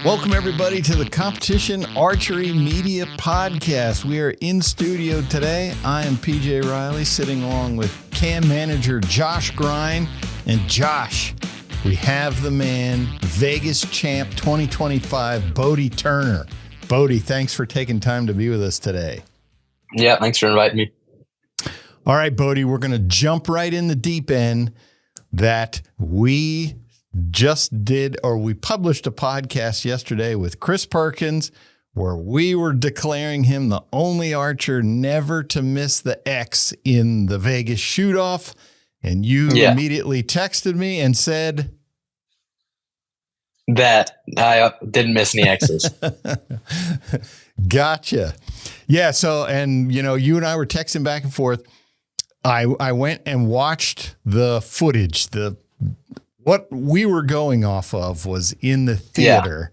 Welcome, everybody, to the Competition Archery Media Podcast. We are in studio today. I am PJ Riley, sitting along with cam manager Josh Grine. And Josh, we have the man, Vegas champ 2025, Bodie Turner. Bodie, thanks for taking time to be with us today. Yeah, thanks for inviting me. All right, Bodie, we're going to jump right in the deep end that we just did, or we published a podcast yesterday with Chris Perkins where we were declaring him the only archer never to miss the X in the Vegas shootoff. And you immediately texted me and said that I didn't miss any X's. Gotcha. Yeah. So, and you know, you and I were texting back and forth. I went and watched the footage. What we were going off of was in the theater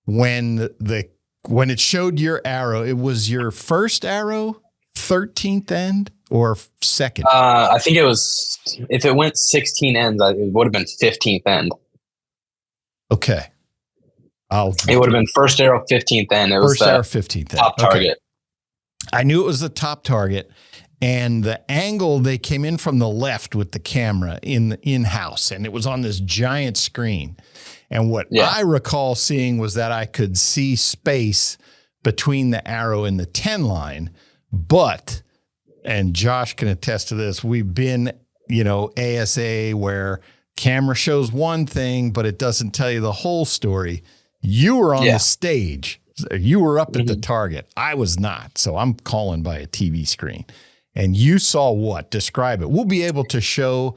when it showed your arrow. It was your first arrow, 13th end, or second? I think it was, if it went 16 ends, it would have been 15th end. Okay. It would have been first arrow, 15th end. It was first arrow, 15th end. Top target. I knew it was the top target. And the angle, they came in from the left with the camera in-house, and it was on this giant screen. And what I recall seeing was that I could see space between the arrow and the 10 line. But, and Josh can attest to this, we've been, ASA where camera shows one thing, but it doesn't tell you the whole story. You were on the stage. You were up at the target. I was not. So I'm calling by a TV screen. And you saw what? Describe it. We'll be able to show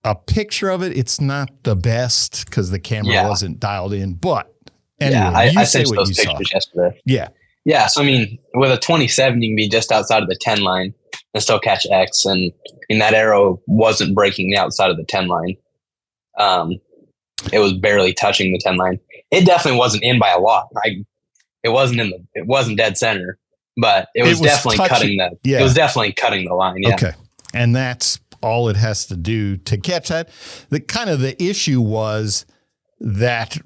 a picture of it. It's not the best because the camera wasn't dialed in. But anyway, I sent those pictures yesterday. Yeah. Yeah. So, I mean, with a 27, you can be just outside of the 10 line and still catch X. And that arrow wasn't breaking the outside of the 10 line. It was barely touching the 10 line. It definitely wasn't in by a lot. It wasn't dead center. But it was definitely cutting the. Yeah. It was definitely cutting the line. Yeah. Okay, and that's all it has to do to catch that. The issue was that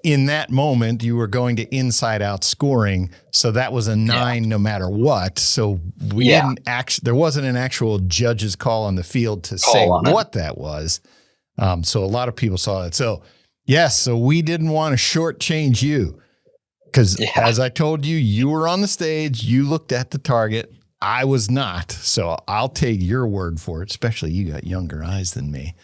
in that moment you were going to inside out scoring, so that was a 9 no matter what. So we didn't there wasn't an actual judge's call on the field to say what that was. So a lot of people saw it. So so we didn't want to shortchange you. Because as I told you, you were on the stage, you looked at the target. I was not. So I'll take your word for it, especially you got younger eyes than me.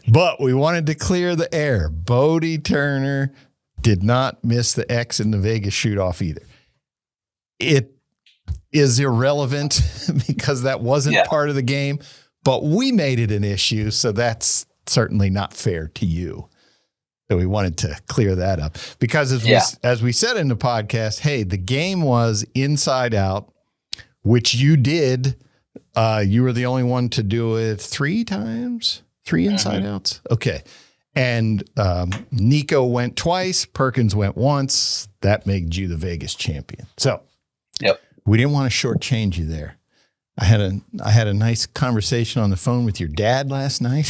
But we wanted to clear the air. Bodie Turner did not miss the X in the Vegas shootoff either. It is irrelevant because that wasn't part of the game, but we made it an issue. So that's certainly not fair to you. So we wanted to clear that up because as we said in the podcast, hey, the game was inside out, which you did. You were the only one to do it 3 times, 3 inside outs. Okay. And Nico went twice. Perkins went once. That made you the Vegas champion. So we didn't want to shortchange you there. I had a nice conversation on the phone with your dad last night.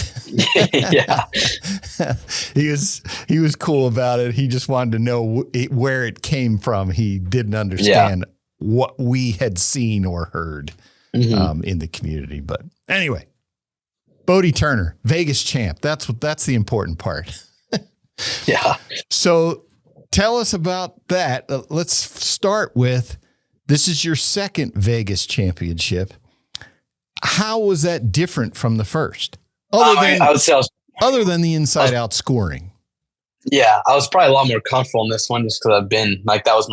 He was cool about it. He just wanted to know where it came from. He didn't understand what we had seen or heard in the community. But anyway, Bodie Turner, Vegas champ. That's the important part. So tell us about that. Let's start with, this is your second Vegas championship. How was that different from the first? Other than the inside out scoring. Yeah, I was probably a lot more comfortable in this one just because I've been that was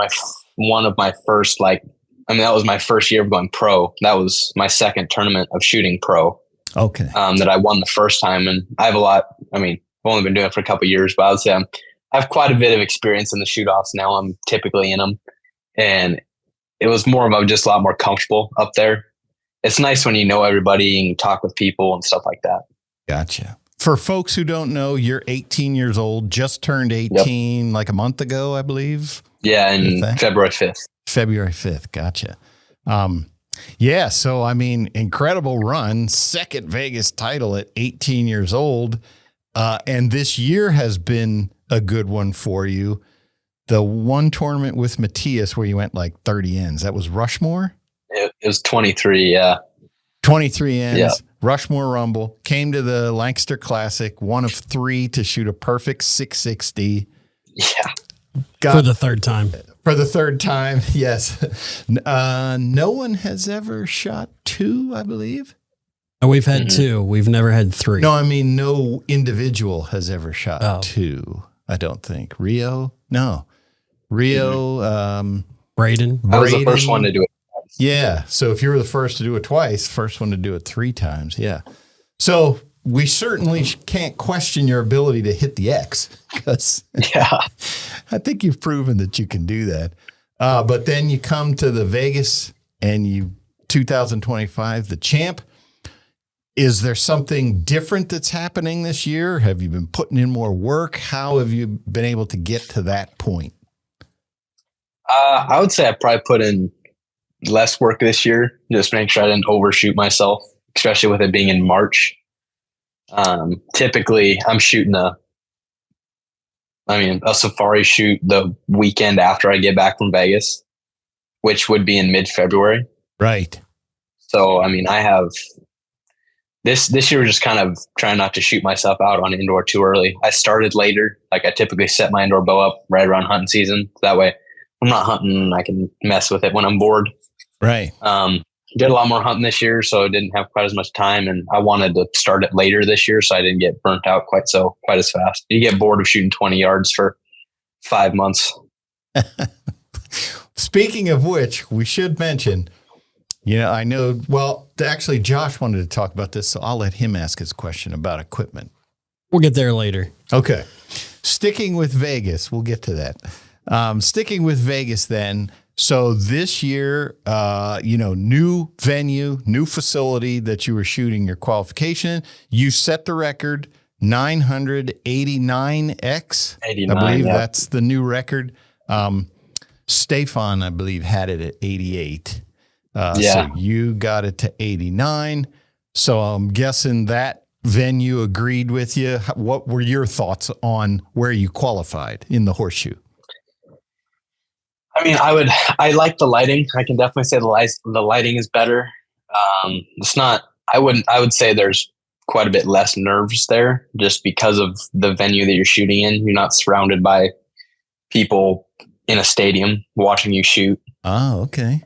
one of my first, that was my first year of going pro. That was my second tournament of shooting pro. Okay. That I won the first time. And I have I've only been doing it for a couple of years, but I would say I have quite a bit of experience in the shoot-offs now. I'm typically in them. And it was more of just a lot more comfortable up there. It's nice when you know everybody and you talk with people and stuff like that. Gotcha. For folks who don't know, you're 18 years old, just turned 18 like a month ago, I believe. Yeah, in February 5th. February 5th. Gotcha. So, incredible run, second Vegas title at 18 years old. And this year has been a good one for you. The one tournament with Matthias where you went like 30 ends, that was Rushmore? It was 23, yeah. 23 ends, yeah. Rushmore Rumble, came to the Lancaster Classic, one of 3 to shoot a perfect 660. Yeah. For the third time. For the third time, yes. No one has ever shot 2, I believe. We've had 2. We've never had 3. No, I mean, no individual has ever shot 2, I don't think. Rio? No. Rio. Braden? I was the first one to do it. Yeah. So if you were the first to do it twice, first one to do it 3 times. Yeah. So we certainly can't question your ability to hit the X because I think you've proven that you can do that. But then you come to the Vegas and 2025, the champ. Is there something different that's happening this year? Have you been putting in more work? How have you been able to get to that point? I would say I probably put in less work this year, just make sure I didn't overshoot myself, especially with it being in March. Typically I'm shooting a safari shoot the weekend after I get back from Vegas, which would be in mid-February. Right. So, I have this year, just kind of trying not to shoot myself out on indoor too early. I started later. Like I typically set my indoor bow up right around hunting season. That way I'm not hunting and I can mess with it when I'm bored. Right. Did a lot more hunting this year, so I didn't have quite as much time, and I wanted to start it later this year so I didn't get burnt out quite as fast. You get bored of shooting 20 yards for 5 months. Speaking of which, we should mention, I know, actually Josh wanted to talk about this, so I'll let him ask his question about equipment. We'll get there later. Okay. Sticking with Vegas, we'll get to that. Sticking with Vegas then. So this year, new venue, new facility that you were shooting your qualification, you set the record 989X. 89, I believe that's the new record. Stefan, I believe, had it at 88. So you got it to 89. So I'm guessing that venue agreed with you. What were your thoughts on where you qualified in the horseshoe? I like the lighting. I can definitely say the lighting is better. It's not, I would say there's quite a bit less nerves there just because of the venue that you're shooting in. You're not surrounded by people in a stadium watching you shoot. Oh, okay.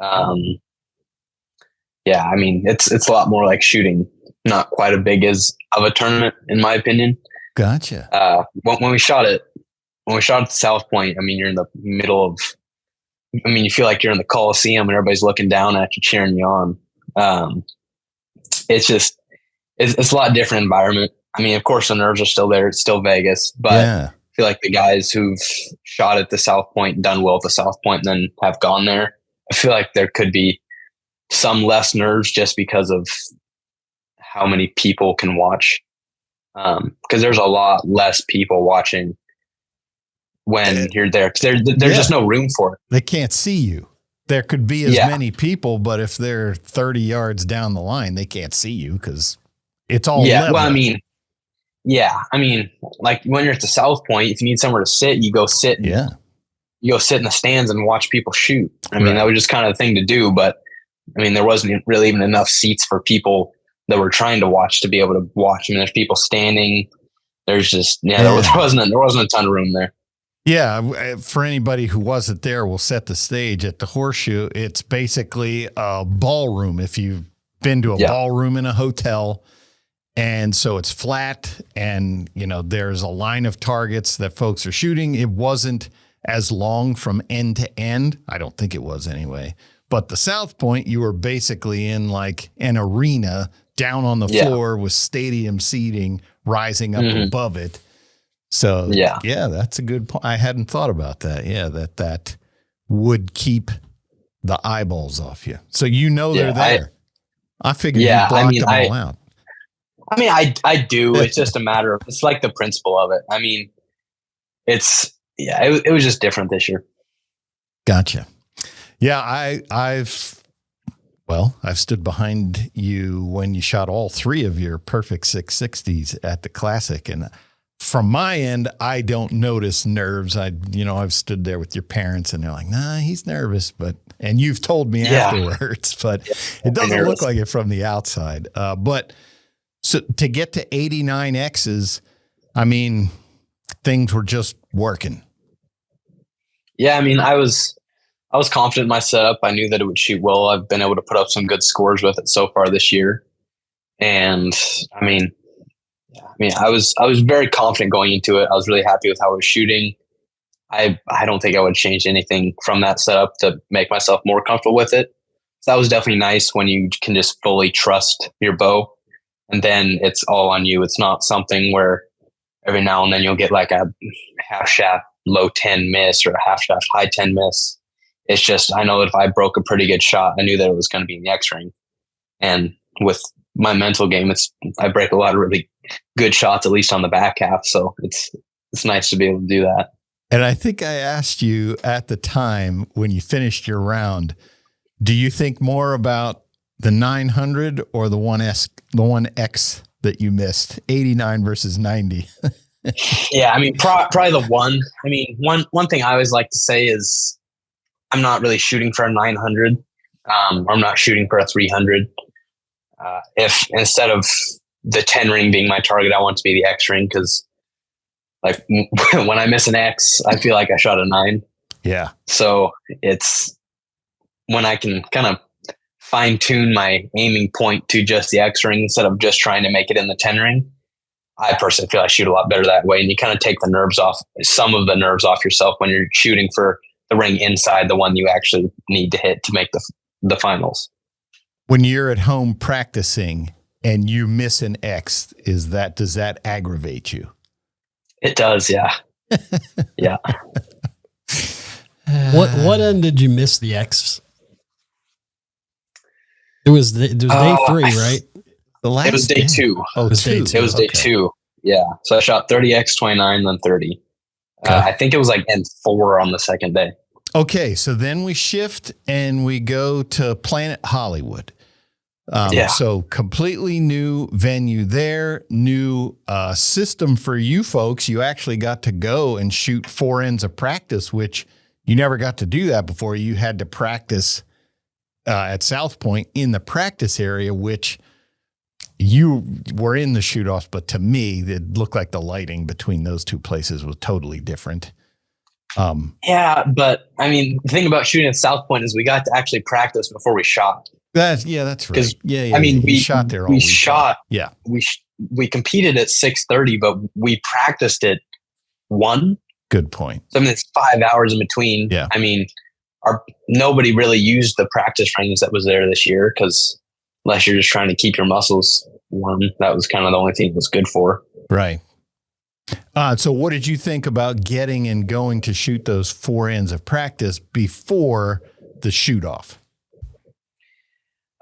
It's a lot more like shooting, not quite as big as of a tournament, in my opinion. Gotcha. When we shot at South Point, you're in the middle of, you feel like you're in the Coliseum and everybody's looking down at you, cheering you on. It's a lot different environment. Of course the nerves are still there. It's still Vegas, but I feel like the guys who've shot at the South Point, done well at the South Point, and then have gone there, I feel like there could be some less nerves just because of how many people can watch. Because there's a lot less people watching when you're there, because there's just no room for it. They can't see you. There could be as many people, but if they're 30 yards down the line, they can't see you because it's all level. Well, like when you're at the South Point, if you need somewhere to sit, you go sit. You go sit in the stands and watch people shoot. That was just kind of the thing to do. But there wasn't really even enough seats for people that were trying to watch to be able to watch. There's people standing. There's just there wasn't a ton of room there. Yeah, for anybody who wasn't there, we'll set the stage at the Horseshoe. It's basically a ballroom. If you've been to a ballroom in a hotel, and so it's flat, and there's a line of targets that folks are shooting. It wasn't as long from end to end. I don't think it was anyway. But the South Point, you were basically in like an arena down on the floor with stadium seating rising up above it. So, that's a good point. I hadn't thought about that. Yeah, that would keep the eyeballs off you. So they're there. I figured you blocked them all out. I do. It's just a matter of, it's like the principle of it. It was just different this year. Gotcha. Yeah, I've stood behind you when you shot all 3 of your perfect 660s at the Classic, and from my end, I don't notice nerves. I've stood there with your parents and they're like, nah, he's nervous, and you've told me afterwards, but it doesn't look like it from the outside. But so to get to 89 X's, I mean, things were just working. Yeah. I mean, I was confident in my setup. I knew that it would shoot well. I've been able to put up some good scores with it so far this year. And I mean, I was very confident going into it. I was really happy with how I was shooting. I don't think I would change anything from that setup to make myself more comfortable with it. So that was definitely nice when you can just fully trust your bow, and then it's all on you. It's not something where every now and then you'll get like a half shaft low 10 miss or a half shaft high 10 miss. It's just, I know that if I broke a pretty good shot, I knew that it was going to be in the X ring. And with my mental game, I break a lot of really good shots, at least on the back half. So it's nice to be able to do that. And I think I asked you at the time when you finished your round, do you think more about the 900 or the 1X that you missed, 89 versus 90? Yeah. I mean, probably the one. I mean, one thing I always like to say is I'm not really shooting for a 900. Or I'm not shooting for a 300. If instead of the 10 ring being my target, I want to be the X ring, because like when I miss an X, I feel like I shot a 9. Yeah. So it's when I can kind of fine tune my aiming point to just the X ring instead of just trying to make it in the 10 ring. I personally feel I shoot a lot better that way. And you kind of take some of the nerves off yourself when you're shooting for the ring inside the one you actually need to hit to make the finals. When you're at home practicing and you miss an X, does that aggravate you? It does, yeah. Yeah. What end did you miss the X? It was day 3, right? It was day 2. Oh, it was day 2. It was day 2. Yeah. So I shot 30X, 29, then 30. Okay. I think it was like N4 on the second day. Okay, so then we shift and we go to Planet Hollywood. So completely new venue there, new system for you folks. You actually got to go and shoot 4 ends of practice, which you never got to do that before. You had to practice at South Point in the practice area, which you were in the shoot-offs, but to me, it looked like the lighting between those two places was totally different. Yeah, but I mean, the thing about shooting at South Point is we got to actually practice before we shot. That's right. Yeah. I mean, we shot there all weekend. Yeah. We competed at 6:30, but we practiced at 1. Good point. So I mean, it's 5 hours in between. Yeah. I mean, nobody really used the practice range that was there this year, because unless you're just trying to keep your muscles warm, that was kind of the only thing it was good for. Right. So what did you think about getting and going to shoot those 4 ends of practice before the shoot off?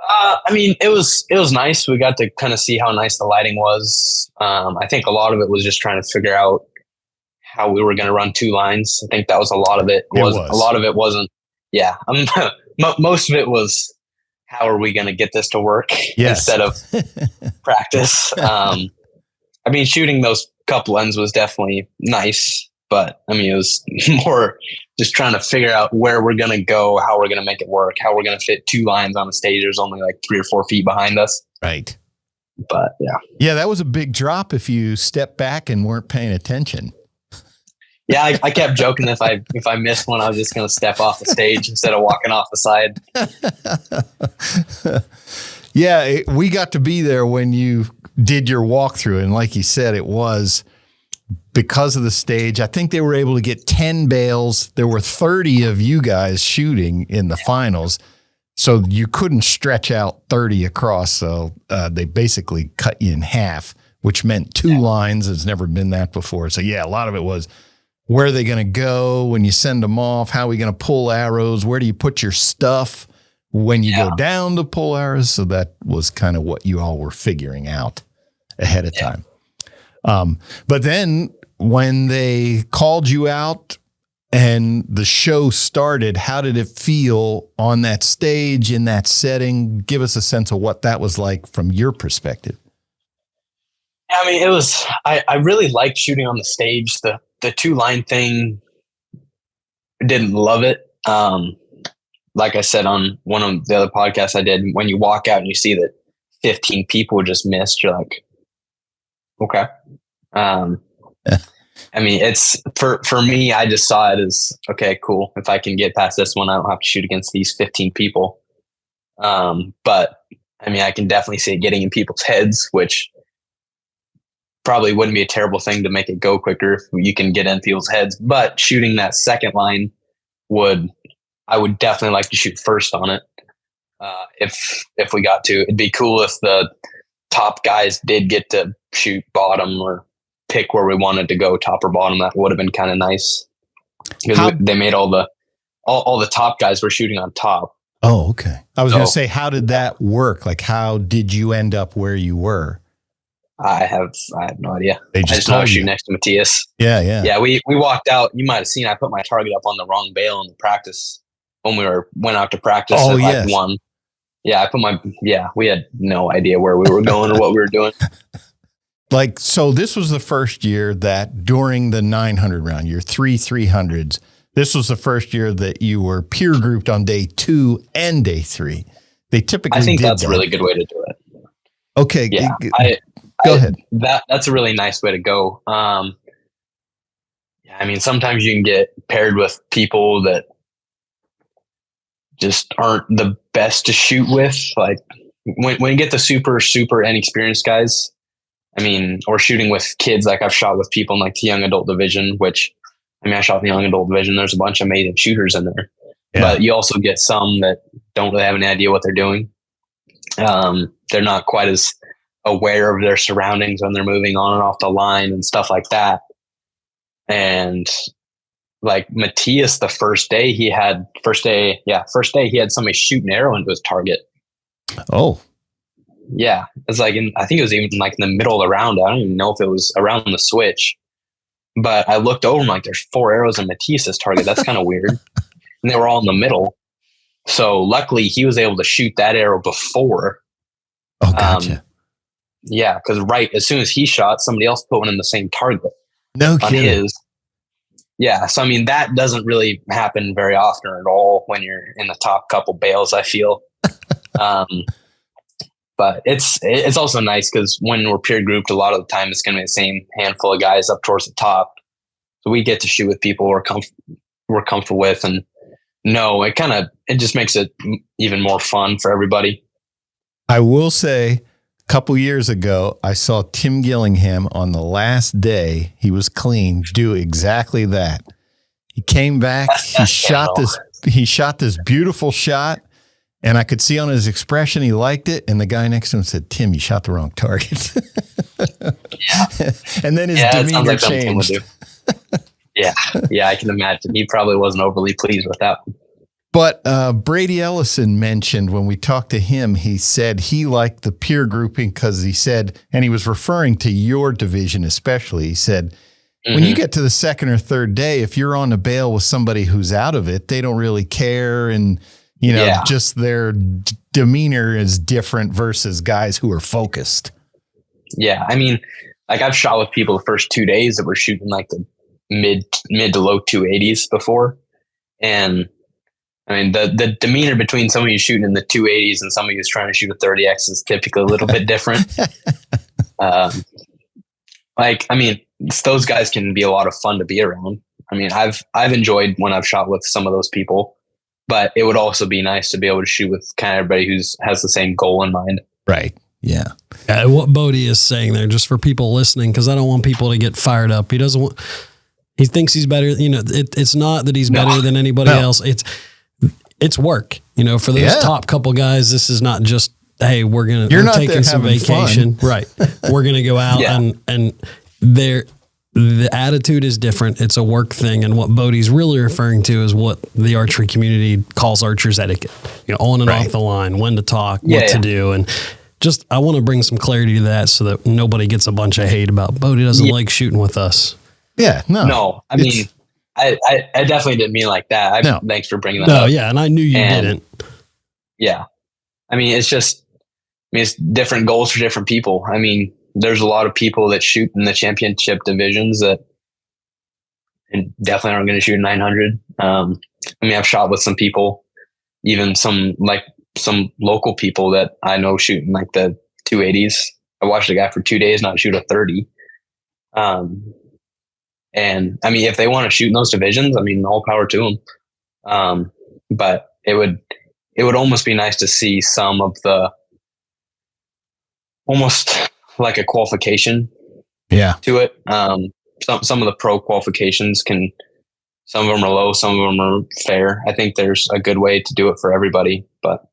I mean, it was nice. We got to kind of see how nice the lighting was. I think a lot of it was just trying to figure out how we were going to run 2 lines. I think that was a lot of it. A lot of it wasn't. Yeah. Most of it was, how are we going to get this to work instead of practice? I mean, shooting those couple ends was definitely nice, but I mean, it was more just trying to figure out where we're going to go, how we're going to make it work, how we're going to fit 2 lines on the stage. There's only like 3 or 4 feet behind us. Right. But yeah. Yeah, that was a big drop if you stepped back and weren't paying attention. Yeah, I kept joking if I missed one, I was just going to step off the stage instead of walking off the side. Yeah, we got to be there when you did your walkthrough. And like you said, it was because of the stage. I think they were able to get 10 bales. There were 30 of you guys shooting in the finals. So you couldn't stretch out 30 across. So they basically cut you in half, which meant 2 lines. It's never been that before. So yeah, a lot of it was, where are they going to go when you send them off? How are we going to pull arrows? Where do you put your stuff when you go down to pull arrows? So that was kind of what you all were figuring out ahead of time. But then when they called you out and the show started, how did it feel on that stage, in that setting? Give us a sense of what that was like from your perspective. I mean, it was, I really liked shooting on the stage. The 2-line thing, didn't love it. Like I said on one of the other podcasts I did, when you walk out and you see that 15 people just missed, you're like, okay. I mean, it's for me, I just saw it as, okay, cool. If I can get past this one, I don't have to shoot against these 15 people. But I mean, I can definitely see it getting in people's heads, which probably wouldn't be a terrible thing to make it go quicker if you can get in people's heads. But shooting that second line I would definitely like to shoot first on it. If we got to, it'd be cool if the top guys did get to shoot bottom or pick where we wanted to go, top or bottom. That would have been kind of nice because they made all the top guys were shooting on top. Oh, okay. I was going to say, how did that work? Like, how did you end up where you were? I have no idea. They just told you. Shoot next to Matthias. Yeah. We walked out. You might have seen I put my target up on the wrong bale in the practice when we went out to practice. Oh, at yes. One. Yeah, we had no idea where we were going or what we were doing. Like, so this was the first year that during the 900 round, your 300s, this was the first year that you were peer grouped on day 2 and day 3. They typically I think did that's a really good way to do it. Okay. Yeah. Go ahead. That's a really nice way to go. I mean, sometimes you can get paired with people that just aren't the best to shoot with. Like when you get the super inexperienced guys, I mean, or shooting with kids, like I've shot with people in like the young adult division, which I mean, I shot in the young adult division. There's a bunch of amazing shooters in there, but you also get some that don't really have any idea what they're doing. They're not quite as aware of their surroundings when they're moving on and off the line and stuff like that. And like Matthias, the first day he had somebody shoot an arrow into his target. Oh, yeah. It's like, I think it was even like in the middle of the round. I don't even know if it was around the switch, but I looked over and like, there's 4 arrows in Matthias's target. That's kind of weird. And they were all in the middle. So luckily he was able to shoot that arrow before. Oh, gotcha. Yeah. Cause right as soon as he shot, somebody else put one in the same target. No kidding. On his. Yeah. So, I mean, that doesn't really happen very often at all when you're in the top couple bales, I feel. But it's also nice because when we're peer grouped, a lot of the time it's going to be the same handful of guys up towards the top. So we get to shoot with people we're comfortable with. And no, it just makes it even more fun for everybody. I will say, a couple years ago, I saw Tim Gillingham on the last day he was clean do exactly that. He came back, he shot this beautiful shot, and I could see on his expression he liked it, and the guy next to him said, "Tim, you shot the wrong target." Yeah. And then his demeanor changed. Yeah, I can imagine. He probably wasn't overly pleased with that one. But Brady Ellison mentioned when we talked to him, he said he liked the peer grouping because he said, and he was referring to your division especially, he said, when you get to the second or third day, if you're on a bale with somebody who's out of it, they don't really care. And, just their demeanor is different versus guys who are focused. Yeah. I mean, like I've shot with people the first 2 days that were shooting like the mid to low 280s before. And I mean, the demeanor between somebody who's shooting in the 280s and somebody who's trying to shoot a 30X is typically a little bit different. Those guys can be a lot of fun to be around. I mean, I've enjoyed when I've shot with some of those people, but it would also be nice to be able to shoot with kind of everybody has the same goal in mind. Right. Yeah. What Bodie is saying there, just for people listening, because I don't want people to get fired up. He thinks he's better. It's not that he's better than anybody else. It's work, for those top couple guys. This is not just, hey, we're taking some vacation. Fun. Right. We're going to go out and the attitude is different. It's a work thing. And what Bodie's really referring to is what the archery community calls archer's etiquette, on and off the line, when to talk, what to do. And just, I want to bring some clarity to that so that nobody gets a bunch of hate about Bodie doesn't like shooting with us. Yeah. No, I mean, I definitely didn't mean like that. Thanks for bringing that up. Yeah, and I knew you didn't. Yeah. I mean, it's different goals for different people. I mean, there's a lot of people that shoot in the championship divisions that and definitely aren't going to shoot 900. I've shot with some people, even some local people that I know shooting like the 280s. I watched a guy for 2 days not shoot a 30. And I mean, if they want to shoot in those divisions, I mean, all power to them. But it would almost be nice to see some of the, almost like a qualification to it. Some of the pro qualifications some of them are low, some of them are fair. I think there's a good way to do it for everybody. But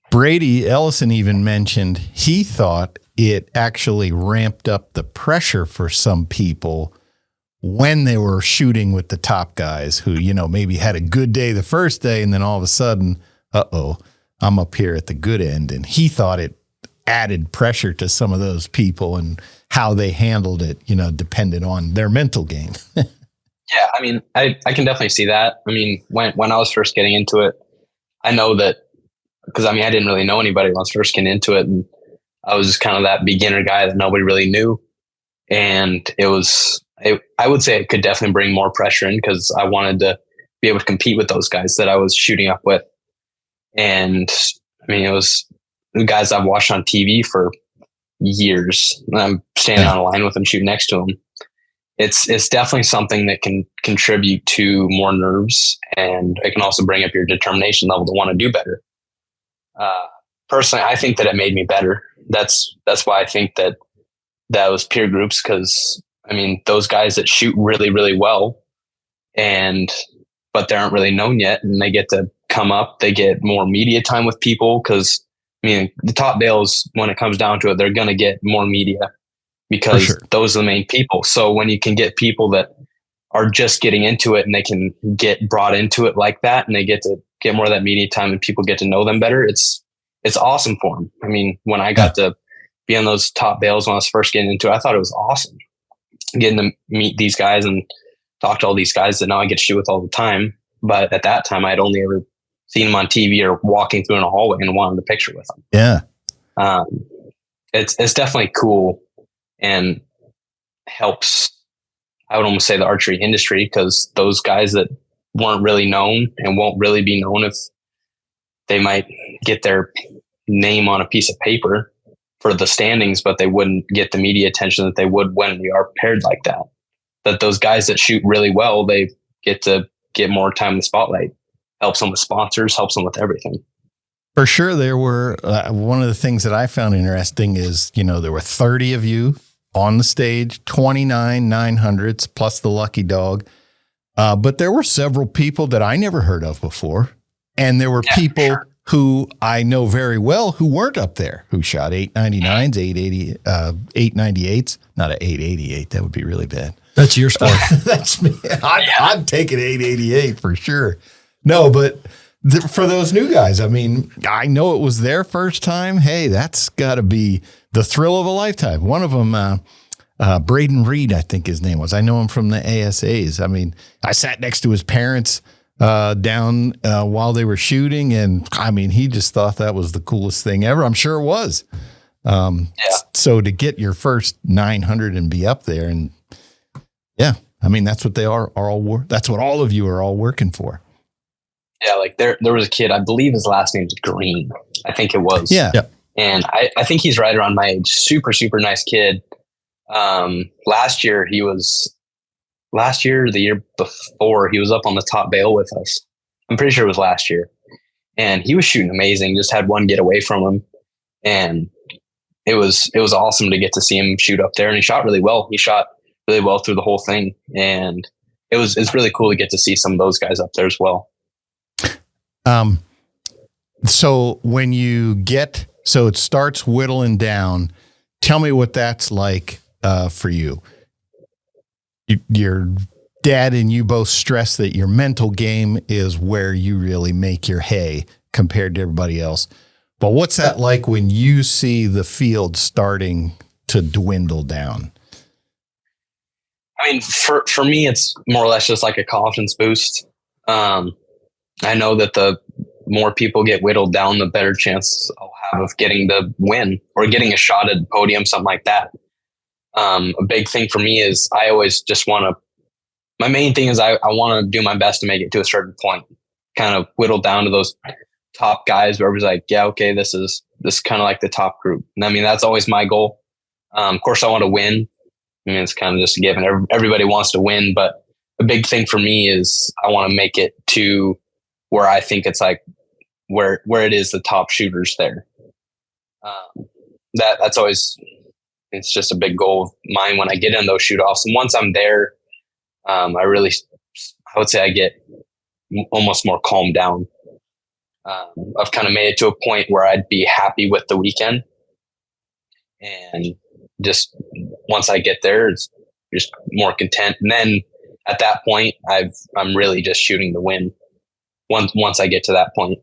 Brady Ellison even mentioned he thought it actually ramped up the pressure for some people when they were shooting with the top guys who, maybe had a good day the first day and then all of a sudden, I'm up here at the good end. And he thought it added pressure to some of those people and how they handled it, depended on their mental game. Yeah, I mean, I can definitely see that. I mean, when I was first getting into it, I know that because I didn't really know anybody when I was first getting into it, and I was just kind of that beginner guy that nobody really knew. And I would say it could definitely bring more pressure in because I wanted to be able to compete with those guys that I was shooting up with. And I mean, it was the guys I've watched on TV for years. And I'm standing on a line with them, shooting next to them. It's definitely something that can contribute to more nerves, and it can also bring up your determination level to want to do better. Personally, I think that it made me better. That's why I think that was peer groups, because I mean, those guys that shoot really, really well, but they aren't really known yet, and they get to come up, they get more media time with people, because I mean, the top bales, when it comes down to it, they're going to get more media because those are the main people. So when you can get people that are just getting into it and they can get brought into it like that, and they get to get more of that media time and people get to know them better, it's awesome for them. I mean, when I got to be on those top bales when I was first getting into it, I thought it was awesome getting to meet these guys and talk to all these guys that now I get to shoot with all the time. But at that time, I'd only ever seen them on TV or walking through in a hallway and wanted a picture with them. Yeah. It's definitely cool and helps, I would almost say, the archery industry, because those guys that weren't really known and won't really be known, if they might get their name on a piece of paper for the standings, but they wouldn't get the media attention that they would when we are paired like that. That those guys that shoot really well, they get to get more time in the spotlight. Helps them with sponsors, helps them with everything. For sure. There were, one of the things that I found interesting is, there were 30 of you on the stage, 29 900s plus the lucky dog. But there were several people that I never heard of before. And there were people who I know very well who weren't up there, who shot 899s, 898s, not an 888. That would be really bad. That's your sport. That's me. I'd take an 888 for sure. No, but for those new guys, I mean, I know it was their first time. Hey, that's got to be the thrill of a lifetime. One of them, Braden Reed, I think his name was. I know him from the ASAs. I mean, I sat next to his parents down while they were shooting, and I mean, he just thought that was the coolest thing ever. I'm sure it was. So to get your first 900 and be up there, and I mean, that's what they are all. That's what all of you are all working for. Yeah, like there was a kid, I believe his last name is Green. I think it was. Yeah. Yep. And I think he's right around my age. Super, super nice kid. Last year, the year before, he was up on the top bale with us. I'm pretty sure it was last year. And he was shooting amazing. Just had one get away from him. And it was awesome to get to see him shoot up there. And he shot really well. He shot really well through the whole thing. And it's really cool to get to see some of those guys up there as well. So when so it starts whittling down, tell me what that's like, for you. Your dad and you both stress that your mental game is where you really make your hay compared to everybody else. But what's that like when you see the field starting to dwindle down? I mean, for me, it's more or less just like a confidence boost. I know that more people get whittled down, the better chance I'll have of getting the win or getting a shot at the podium, something like that. A big thing for me is I always just want to, my main thing is I want to do my best to make it to a certain point, kind of whittle down to those top guys where it was like, yeah, okay, this is kind of like the top group. And I mean, that's always my goal. Of course, I want to win. I mean, it's kind of just a given. Everybody wants to win, but a big thing for me is I want to make it to where I think it's like where it is the top shooters there. That's always, it's just a big goal of mine when I get in those shoot-offs. And once I'm there, I would say I get almost more calmed down. I've kind of made it to a point where I'd be happy with the weekend. And just once I get there, it's just more content. And then at that point, I'm really just shooting the win once I get to that point.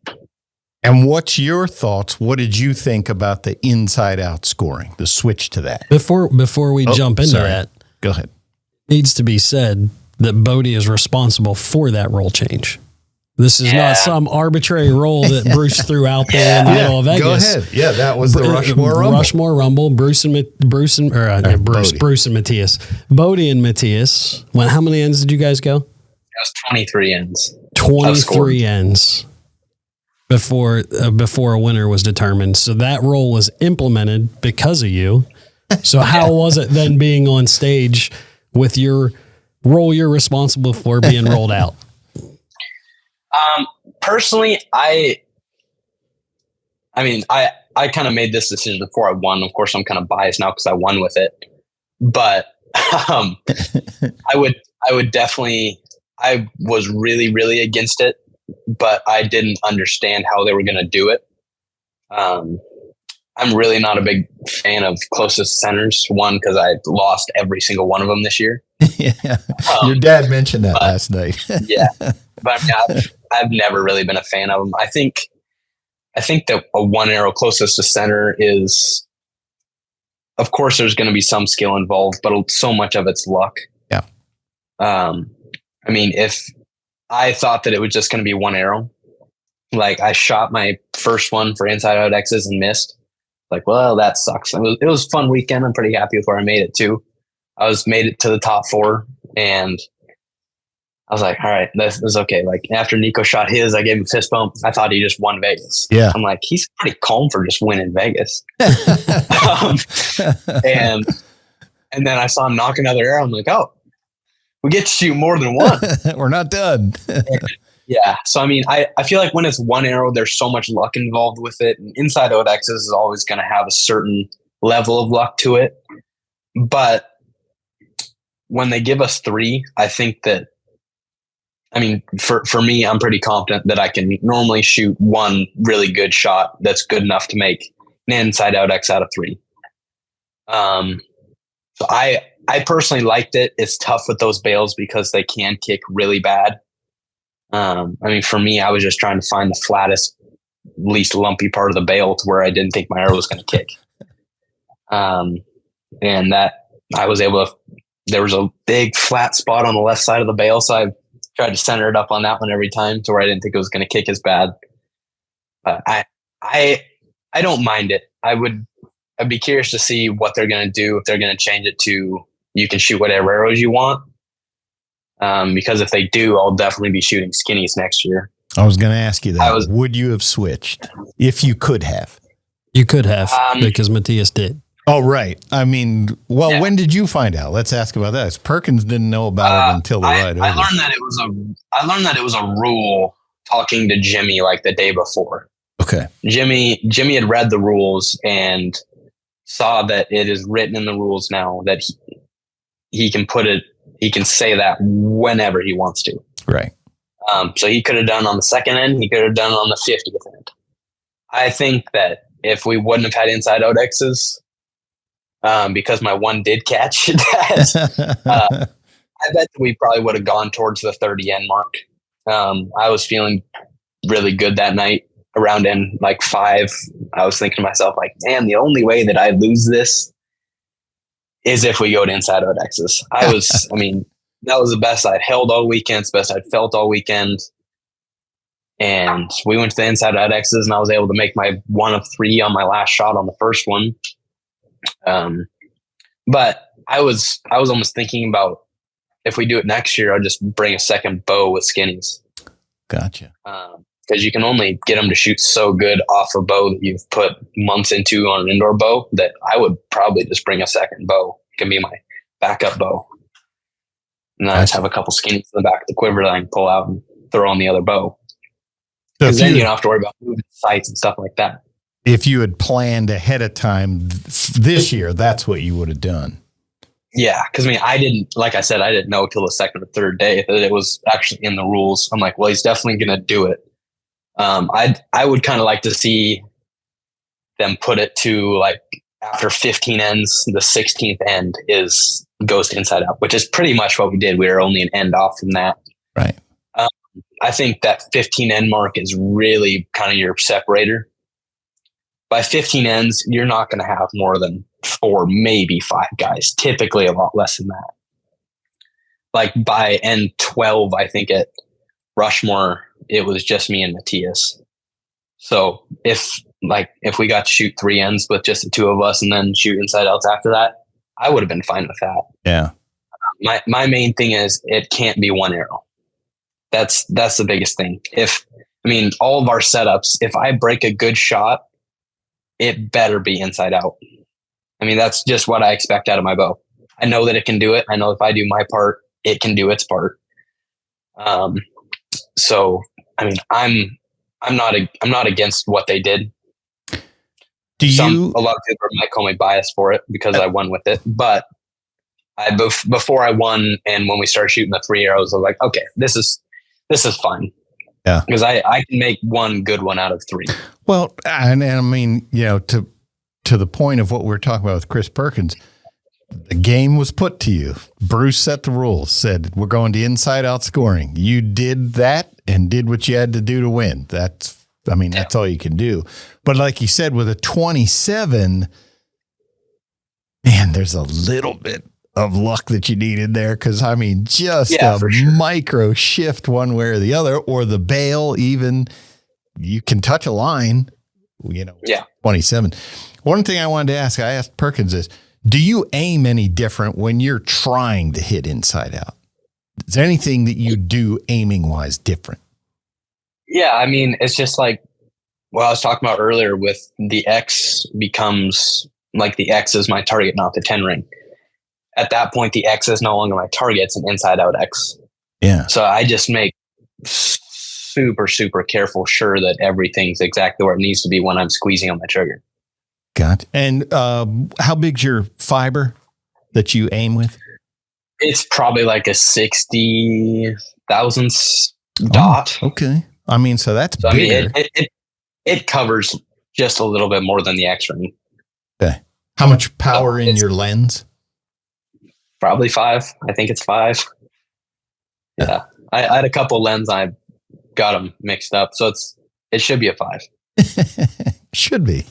And what's your thoughts? What did you think about the inside out scoring, the switch to that? Before we jump into that, go ahead. Needs to be said that Bodie is responsible for that role change. This is not some arbitrary role that Bruce threw out there in the middle of Vegas. Go ahead. Yeah, that was the Rushmore Rumble. Rushmore Rumble. Bruce and Matthias. Bodie and Matthias. How many ends did you guys go? That was 23 ends. 23 ends before a winner was determined. So that role was implemented because of you. So how was it then being on stage with your role you're responsible for being rolled out? Personally, I kind of made this decision before I won. Of course, I'm kind of biased now because I won with it, but I would definitely, I was really, really against it, but I didn't understand how they were going to do it. I'm really not a big fan of closest centers. One, because I lost every single one of them this year. Yeah, your dad mentioned that last night. Yeah, but I mean, I've never really been a fan of them. I think that a one arrow closest to center is, of course, there's going to be some skill involved, but so much of it's luck. Yeah. I mean, if I thought that it was just going to be one arrow, like I shot my first one for inside out X's and missed. Like, well, that sucks. It was a fun weekend. I'm pretty happy with where I made it too. Made it to the top 4, and I was like, all right, this is okay. Like after Nico shot his, I gave him a fist bump. I thought he just won Vegas. Yeah. I'm like, he's pretty calm for just winning Vegas. And then I saw him knock another arrow. I'm like, oh, we get to shoot more than one. We're not done. Yeah. So, I mean, I feel like when it's one arrow, there's so much luck involved with it. And inside out X's is always going to have a certain level of luck to it. But when they give us 3, I think that, I mean, for me, I'm pretty confident that I can normally shoot one really good shot that's good enough to make an inside out X out of 3. So I personally liked it. It's tough with those bails because they can kick really bad. I mean, for me, I was just trying to find the flattest, least lumpy part of the bail to where I didn't think my arrow was going to kick. And that I was able to, there was a big flat spot on the left side of the bail. So I tried to center it up on that one every time to where I didn't think it was going to kick as bad. But I don't mind it. I'd be curious to see what they're going to do, if they're going to change it to you can shoot whatever arrows you want. Because if they do, I'll definitely be shooting skinnies next year. I was going to ask you that. Would you have switched if you could have? You could have because Matthias did. Oh, right. I mean, well, yeah. When did you find out? Let's ask about that. Perkins didn't know about it until the ride over. I learned that it was a rule talking to Jimmy like the day before. Okay. Jimmy had read the rules and saw that it is written in the rules now that he can put it. He can say that whenever he wants to. Right. So he could have done on the second end. He could have done on the 50th end. I think that if we wouldn't have had inside out X's, because my one did catch that, I bet we probably would have gone towards the 30 end mark. I was feeling really good that night around end like 5. I was thinking to myself like, man, the only way that I lose this is if we go to inside out X's. I mean, that was the best I'd held all weekend. It's the best I'd felt all weekend. And we went to the inside out X's, and I was able to make my 1 of 3 on my last shot on the first one. But I was almost thinking about, if we do it next year, I'll just bring a second bow with skinnies. Gotcha. Because you can only get them to shoot so good off a bow that you've put months into on an indoor bow, that I would probably just bring a second bow. It can be my backup bow. And then I just have a couple skinnies in the back of the quiver that I can pull out and throw on the other bow. Because then you don't have to worry about moving sights and stuff like that. If you had planned ahead of time this year, that's what you would have done. Yeah, because I didn't know till the second or third day that it was actually in the rules. I'm like, well, he's definitely going to do it. I would kind of like to see them put it to, like, after 15 ends, the 16th end goes to inside out, which is pretty much what we did. We were only an end off from that. Right. I think that 15 end mark is really kind of your separator. By 15 ends, you're not going to have more than 4, maybe 5 guys, typically a lot less than that. Like by end 12, I think at Rushmore, it was just me and Matthias. So if we got to shoot 3 ends with just the 2 of us and then shoot inside outs after that, I would have been fine with that. Yeah. My main thing is it can't be 1 arrow. That's the biggest thing. All of our setups, if I break a good shot, it better be inside out. That's just what I expect out of my bow. I know that it can do it. I know if I do my part, it can do its part. So I'm not against what they did. A lot of people might call me biased for it because I won with it, but before I won and when we started shooting the 3 arrows, I was like, okay, this is fine. Yeah, because I can make 1 good one out of 3. Well, and to the point of what we're talking about with Chris Perkins, the game was put to you. Bruce set the rules, said we're going to inside out scoring. You did that and did what you had to do to win. That's all you can do. But like you said, with a 27, man, there's a little bit of luck that you needed there. Cause micro shift one way or the other, or the bail, even you can touch a line, 27. One thing I wanted to ask, I asked Perkins is, do you aim any different when you're trying to hit inside out? Is there anything that you do aiming wise different? Yeah. It's just like what I was talking about earlier with the X becomes like the X is my target, not the 10 ring. At that point, the X is no longer my target. It's an inside out X. Yeah. So I just make super, super careful sure that everything's exactly where it needs to be when I'm squeezing on my trigger. Got it. And how big's your fiber that you aim with? It's probably like a 60 thousandths dot. Okay. So that's bigger. It covers just a little bit more than the X ring. Okay. How much power in your lens? Probably 5. I think it's 5. Yeah. I had a couple lenses. I got them mixed up. So it should be a 5. Should be.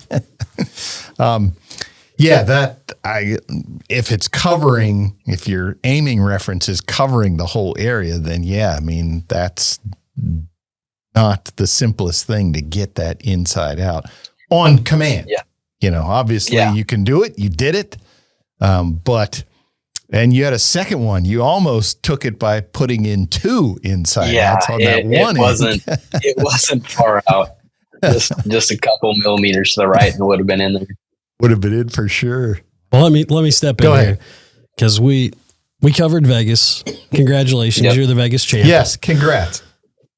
If your aiming reference is covering the whole area, then that's not the simplest thing to get that inside out on command. Yeah. Obviously you can do it. You did it. And you had a second one. You almost took it by putting in 2 inside outs on that one. It wasn't far out. Just a couple millimeters to the right, and it would have been in there. Would have been in for sure. Well, let me step in here because we covered Vegas. Congratulations, You're the Vegas champ. Yes, congrats.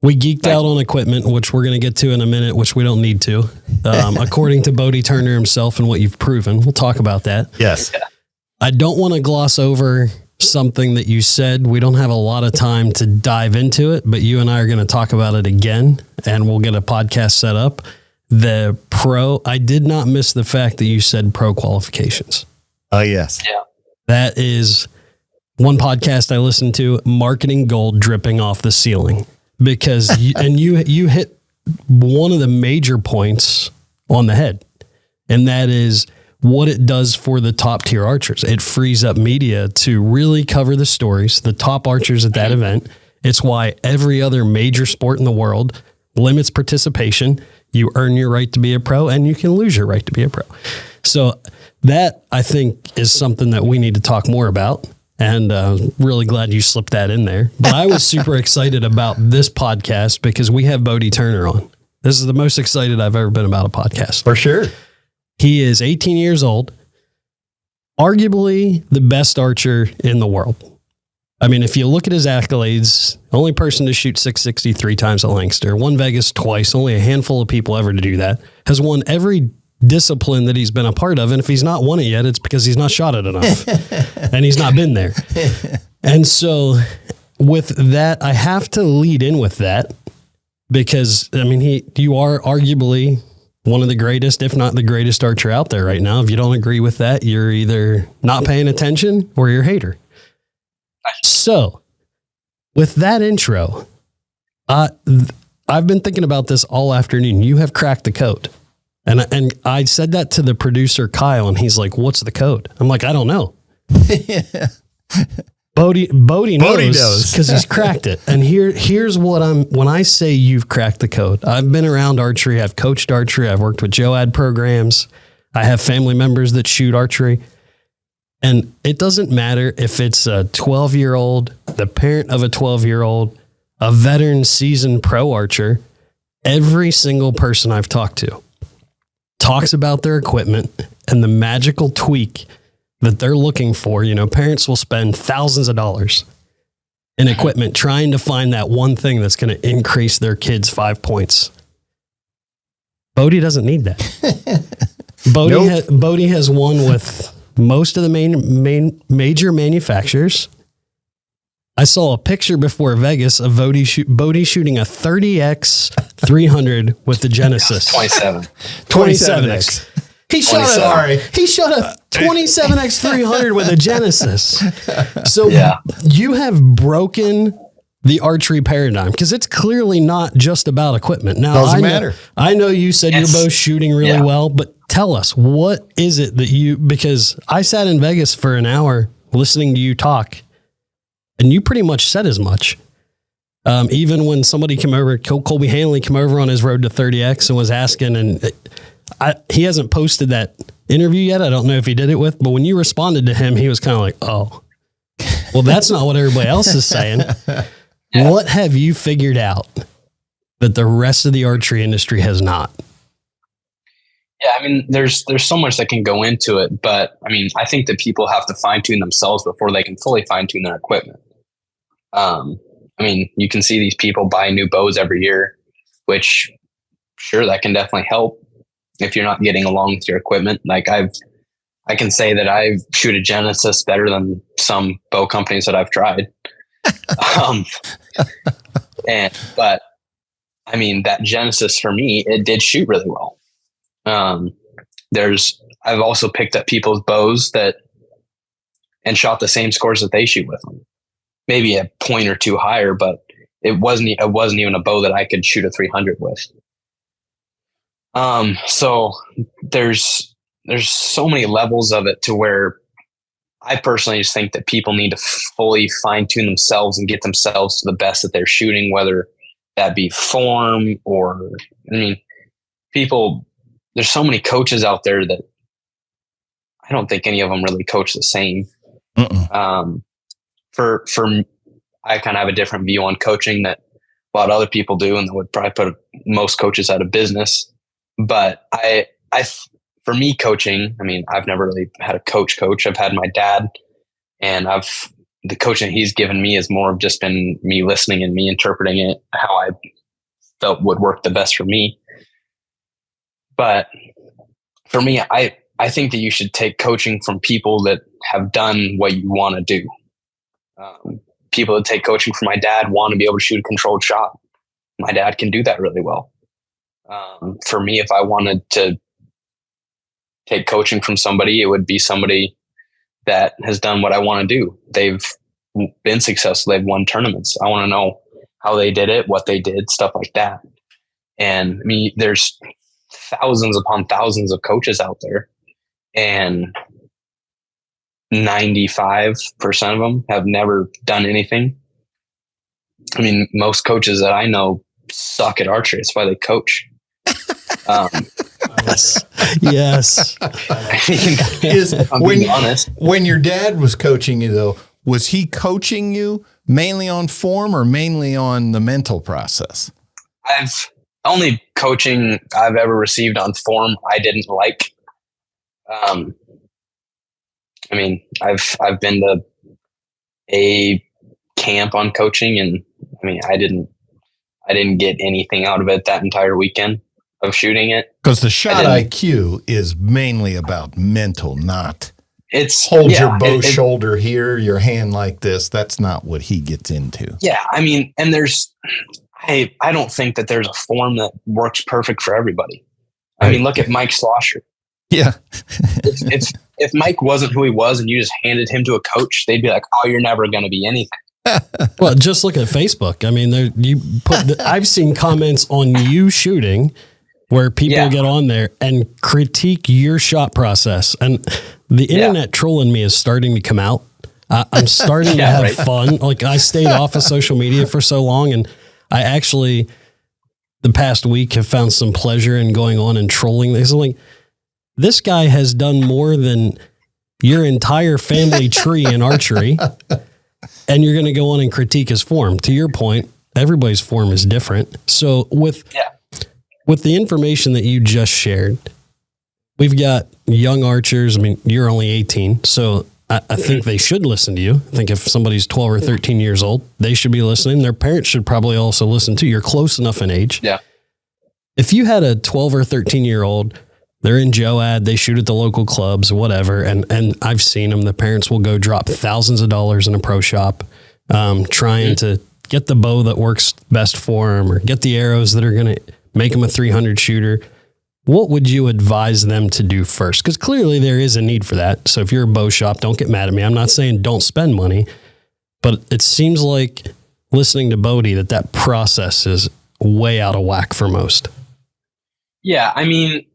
We geeked out on equipment, which we're going to get to in a minute, which we don't need to. According to Bodie Turner himself and what you've proven, we'll talk about that. Yes. I don't want to gloss over something that you said. We don't have a lot of time to dive into it, but you and I are going to talk about it again, and we'll get a podcast set up. I did not miss the fact that you said pro qualifications. Oh, yes. Yeah. That is one podcast I listened to, marketing gold dripping off the ceiling, because you hit one of the major points on the head, and that is what it does for the top tier archers. It frees up media to really cover the stories, the top archers at that event. It's why every other major sport in the world limits participation. You earn your right to be a pro, and you can lose your right to be a pro. So that, I think, is something that we need to talk more about. And really glad you slipped that in there. But I was super excited about this podcast because we have Bodie Turner on. This is the most excited I've ever been about a podcast. For sure. He is 18 years old, arguably the best archer in the world. I mean, if you look at his accolades, only person to shoot 663 times at Lancaster, won Vegas twice, only a handful of people ever to do that, has won every discipline that he's been a part of. And if he's not won it yet, it's because he's not shot it enough and he's not been there. And so with that, I have to lead in with that because, I mean, you are arguably one of the greatest, if not the greatest archer out there right now. If you don't agree with that, you're either not paying attention or you're a hater. So with that intro, I've been thinking about this all afternoon. You have cracked the code. And I said that to the producer, Kyle, and he's like, what's the code? I'm like, I don't know. Bodie knows because he's cracked it. And here's what when I say you've cracked the code, I've been around archery. I've coached archery. I've worked with JOAD programs. I have family members that shoot archery. And it doesn't matter if it's a 12-year-old, the parent of a 12-year-old, a veteran seasoned pro archer. Every single person I've talked to talks about their equipment and the magical tweak that they're looking for. You know, parents will spend thousands of dollars in equipment trying to find that one thing that's going to increase their kids 5 points. Bodie doesn't need that. Bodie has won with most of the major manufacturers. I saw a picture before Vegas of Bodie shooting a 30X 300 with the Genesis. 27X. He shot a 27X 300 with a Genesis. So you have broken the archery paradigm because it's clearly not just about equipment. Now, doesn't matter. I know you said you're both shooting really well, but tell us, what is it that because I sat in Vegas for an hour listening to you talk. And you pretty much said as much. Even when somebody came over, Colby Hanley came over on his road to 30X and was asking, and he hasn't posted that interview yet. I don't know if he did it with, but when you responded to him, he was kind of like, oh, well, that's not what everybody else is saying. Yeah. What have you figured out that the rest of the archery industry has not? Yeah, I mean, there's so much that can go into it, but I mean, I think that people have to fine tune themselves before they can fully fine tune their equipment. I mean, you can see these people buy new bows every year, which sure, that can definitely help if you're not getting along with your equipment. Like I can say that I shoot a Genesis better than some bow companies that I've tried. But I mean, that Genesis for me, it did shoot really well. I've also picked up people's bows and shot the same scores that they shoot with them. Maybe a point or two higher, but it wasn't even a bow that I could shoot a 300 with. So there's so many levels of it to where I personally just think that people need to fully fine tune themselves and get themselves to the best that they're shooting, whether that be form or, I mean, there's so many coaches out there that I don't think any of them really coach the same. For I kind of have a different view on coaching that a lot of other people do, and that would probably put most coaches out of business. But for me, coaching, I mean, I've never really had a coach. I've had my dad, and the coaching he's given me is more of just been me listening and me interpreting it how I felt would work the best for me. But for me, I think that you should take coaching from people that have done what you want to do. People that take coaching from my dad want to be able to shoot a controlled shot. My dad can do that really well. For me, if I wanted to take coaching from somebody, it would be somebody that has done what I want to do. They've been successful. They've won tournaments. I want to know how they did it, what they did, stuff like that. And I mean, there's thousands upon thousands of coaches out there, and 95% of them have never done anything. I mean, most coaches that I know suck at archery. That's why they coach. Yes. I'm being honest. When your dad was coaching you, though, was he coaching you mainly on form or mainly on the mental process? Only coaching I've ever received on form I didn't like. I mean, I've been to a camp on coaching, and I mean, I didn't get anything out of it that entire weekend of shooting it. Because the shot IQ is mainly about mental, not it's your bow shoulder here, your hand like this. That's not what he gets into. Yeah, I mean, and I don't think that there's a form that works perfect for everybody. I mean, look at Mike Slosher. Yeah. if Mike wasn't who he was and you just handed him to a coach, they'd be like, "Oh, you're never going to be anything." Well, just look at Facebook. I mean, I've seen comments on you shooting where people get on there and critique your shot process, and the internet trolling me is starting to come out. I'm starting to have fun. Like, I stayed off of social media for so long, and I actually, the past week, have found some pleasure in going on and trolling. It's like, this guy has done more than your entire family tree in archery, and you're going to go on and critique his form. To your point, everybody's form is different. So with the information that you just shared, we've got young archers. I mean, you're only 18, so I think they should listen to you. I think if somebody's 12 or 13 years old, they should be listening. Their parents should probably also listen too. You're close enough in age. Yeah. If you had a 12 or 13-year-old, they're in JOAD, they shoot at the local clubs, whatever. And I've seen them. The parents will go drop thousands of dollars in a pro shop, trying to get the bow that works best for them or get the arrows that are going to make them a 300 shooter. What would you advise them to do first? Because clearly there is a need for that. So if you're a bow shop, don't get mad at me. I'm not saying don't spend money, but it seems like listening to Bodie that process is way out of whack for most. Yeah. I mean,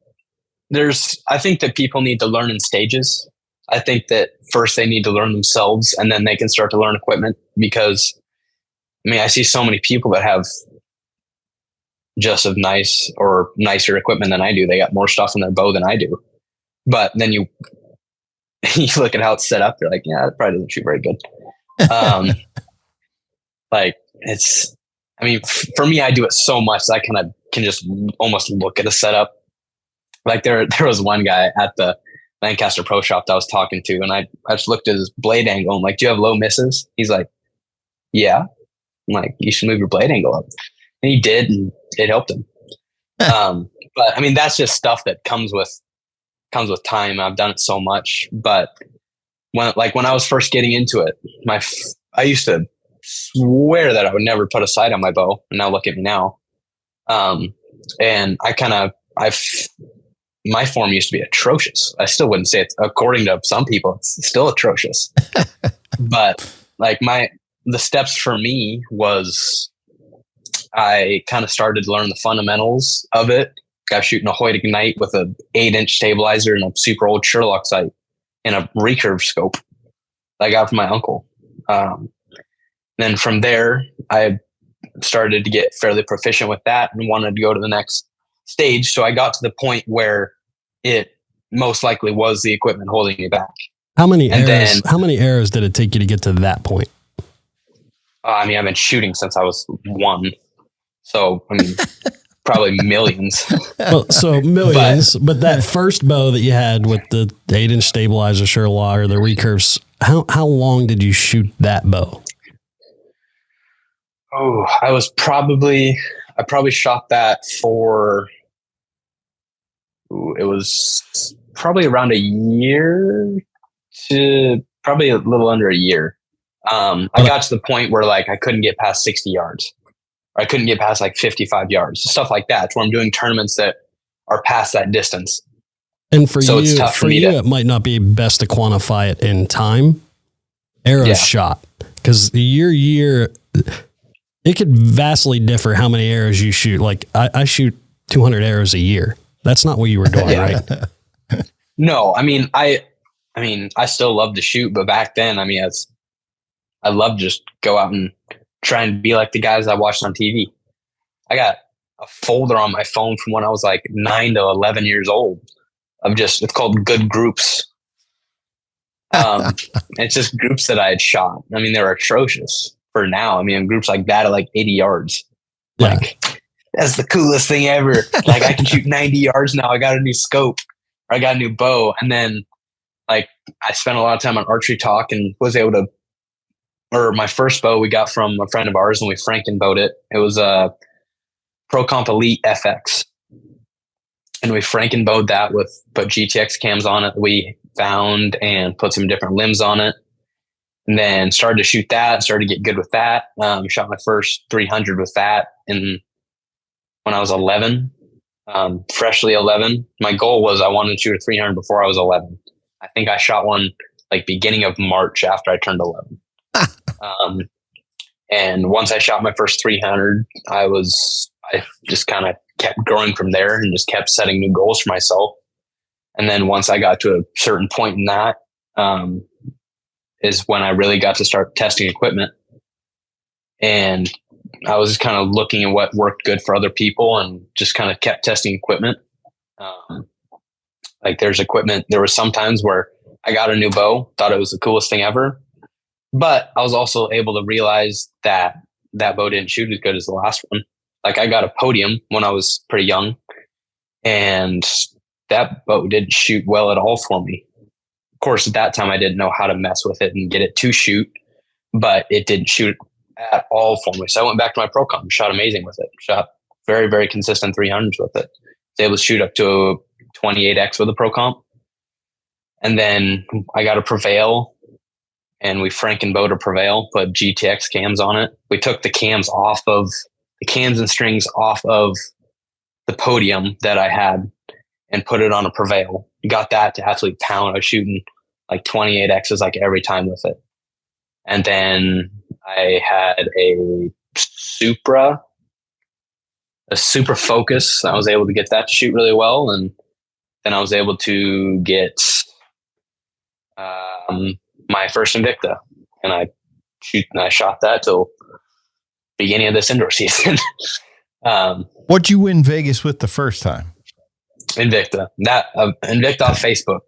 I think that people need to learn in stages. I think that first they need to learn themselves, and then they can start to learn equipment, because I mean, I see so many people that have just of nice or nicer equipment than I do. They got more stuff in their bow than I do. But then you look at how it's set up, you're like, yeah, it probably doesn't shoot very good. Like, I mean, for me, I do it so much that I kind of can just almost look at a setup. Like there was one guy at the Lancaster Pro Shop that I was talking to, and I just looked at his blade angle. I'm like, "Do you have low misses?" He's like, "Yeah." I'm like, "You should move your blade angle up," and he did, and it helped him. But I mean, that's just stuff that comes with time. I've done it so much, but when I was first getting into it, I used to swear that I would never put a sight on my bow, and now look at me now. And my form used to be atrocious. I still wouldn't say it's, according to some people, it's still atrocious. But like the steps for me was I kind of started to learn the fundamentals of it. Got shooting a Hoyt Ignite with a 8-inch stabilizer and a super old Sherlock sight and a recurve scope that I got from my uncle. Then from there, I started to get fairly proficient with that and wanted to go to the next stage. So I got to the point where it most likely was the equipment holding me back. How many arrows did it take you to get to that point? I mean, I've been shooting since I was 1. So, I mean, probably millions. Well, so millions, but that first bow that you had with the 8-inch stabilizer Sherlock or the recurves, how long did you shoot that bow? Oh, I probably shot that for, it was probably around a year to probably a little under a year. I got to the point where like I couldn't get past 60 yards, or I couldn't get past like 55 yards, stuff like that, where I'm doing tournaments that are past that distance. And for you, it might not be best to quantify it in time. Arrows shot, because your year, it could vastly differ how many arrows you shoot. Like I shoot 200 arrows a year. That's not what you were doing, right? No, I mean, I still love to shoot, but back then, I mean, I love to just go out and try and be like the guys I watched on TV. I got a folder on my phone from when I was like 9 to 11 years old of just, it's called Good Groups. It's just groups that I had shot. I mean, they're atrocious for now. I mean, groups like that at like 80 yards. Yeah. Like, that's the coolest thing ever. Like, I can shoot 90 yards now. I got a new scope, or I got a new bow. And then, like, I spent a lot of time on Archery Talk and was able to, or my first bow we got from a friend of ours, and we Frankenbowed it. It was a Pro Comp Elite FX. And we Frankenbowed that put GTX cams on it. We found and put some different limbs on it. And then started to shoot that, started to get good with that. Shot my first 300 with that when I was 11, freshly 11. My goal was I wanted to shoot a 300 before I was 11. I think I shot one like beginning of March after I turned 11. And once I shot my first 300, I just kind of kept growing from there and just kept setting new goals for myself. And then once I got to a certain point in that, is when I really got to start testing equipment. And I was just kind of looking at what worked good for other people and just kind of kept testing equipment. Like there was some times where I got a new bow, thought it was the coolest thing ever. But I was also able to realize that bow didn't shoot as good as the last one. Like I got a podium when I was pretty young, and that bow didn't shoot well at all for me. Of course, at that time, I didn't know how to mess with it and get it to shoot, but it didn't shoot at all for me. So I went back to my Pro Comp, shot amazing with it, shot very, very consistent 300s with it. Was able to shoot up to a 28X with a Pro Comp. And then I got a Prevail, and we Frankenbowed a Prevail, put GTX cams on it. We took the cams and strings off of the podium that I had and put it on a Prevail. Got that to absolutely pound. I was shooting like 28Xs like every time with it. And then I had a Supra Focus. I was able to get that to shoot really well. And then I was able to get my first Invicta. And I shot that till beginning of this indoor season. What'd you win Vegas with the first time? Invicta. Invicta off Facebook.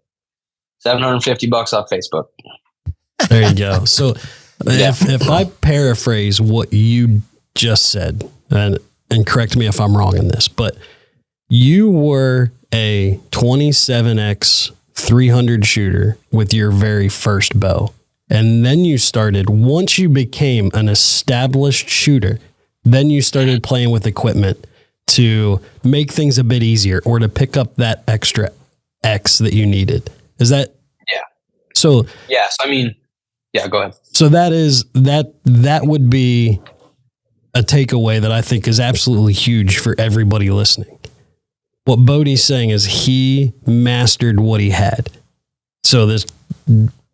$750 off Facebook. There you go. So if I paraphrase what you just said, and correct me if I'm wrong in this, but you were a 27X 300 shooter with your very first bow. And then you started, once you became an established shooter, then you started playing with equipment to make things a bit easier or to pick up that extra X that you needed. Is that? Yeah. So, yes, I mean, yeah, go ahead. So that would be a takeaway that I think is absolutely huge for everybody listening. What Bodie's saying is he mastered what he had. So this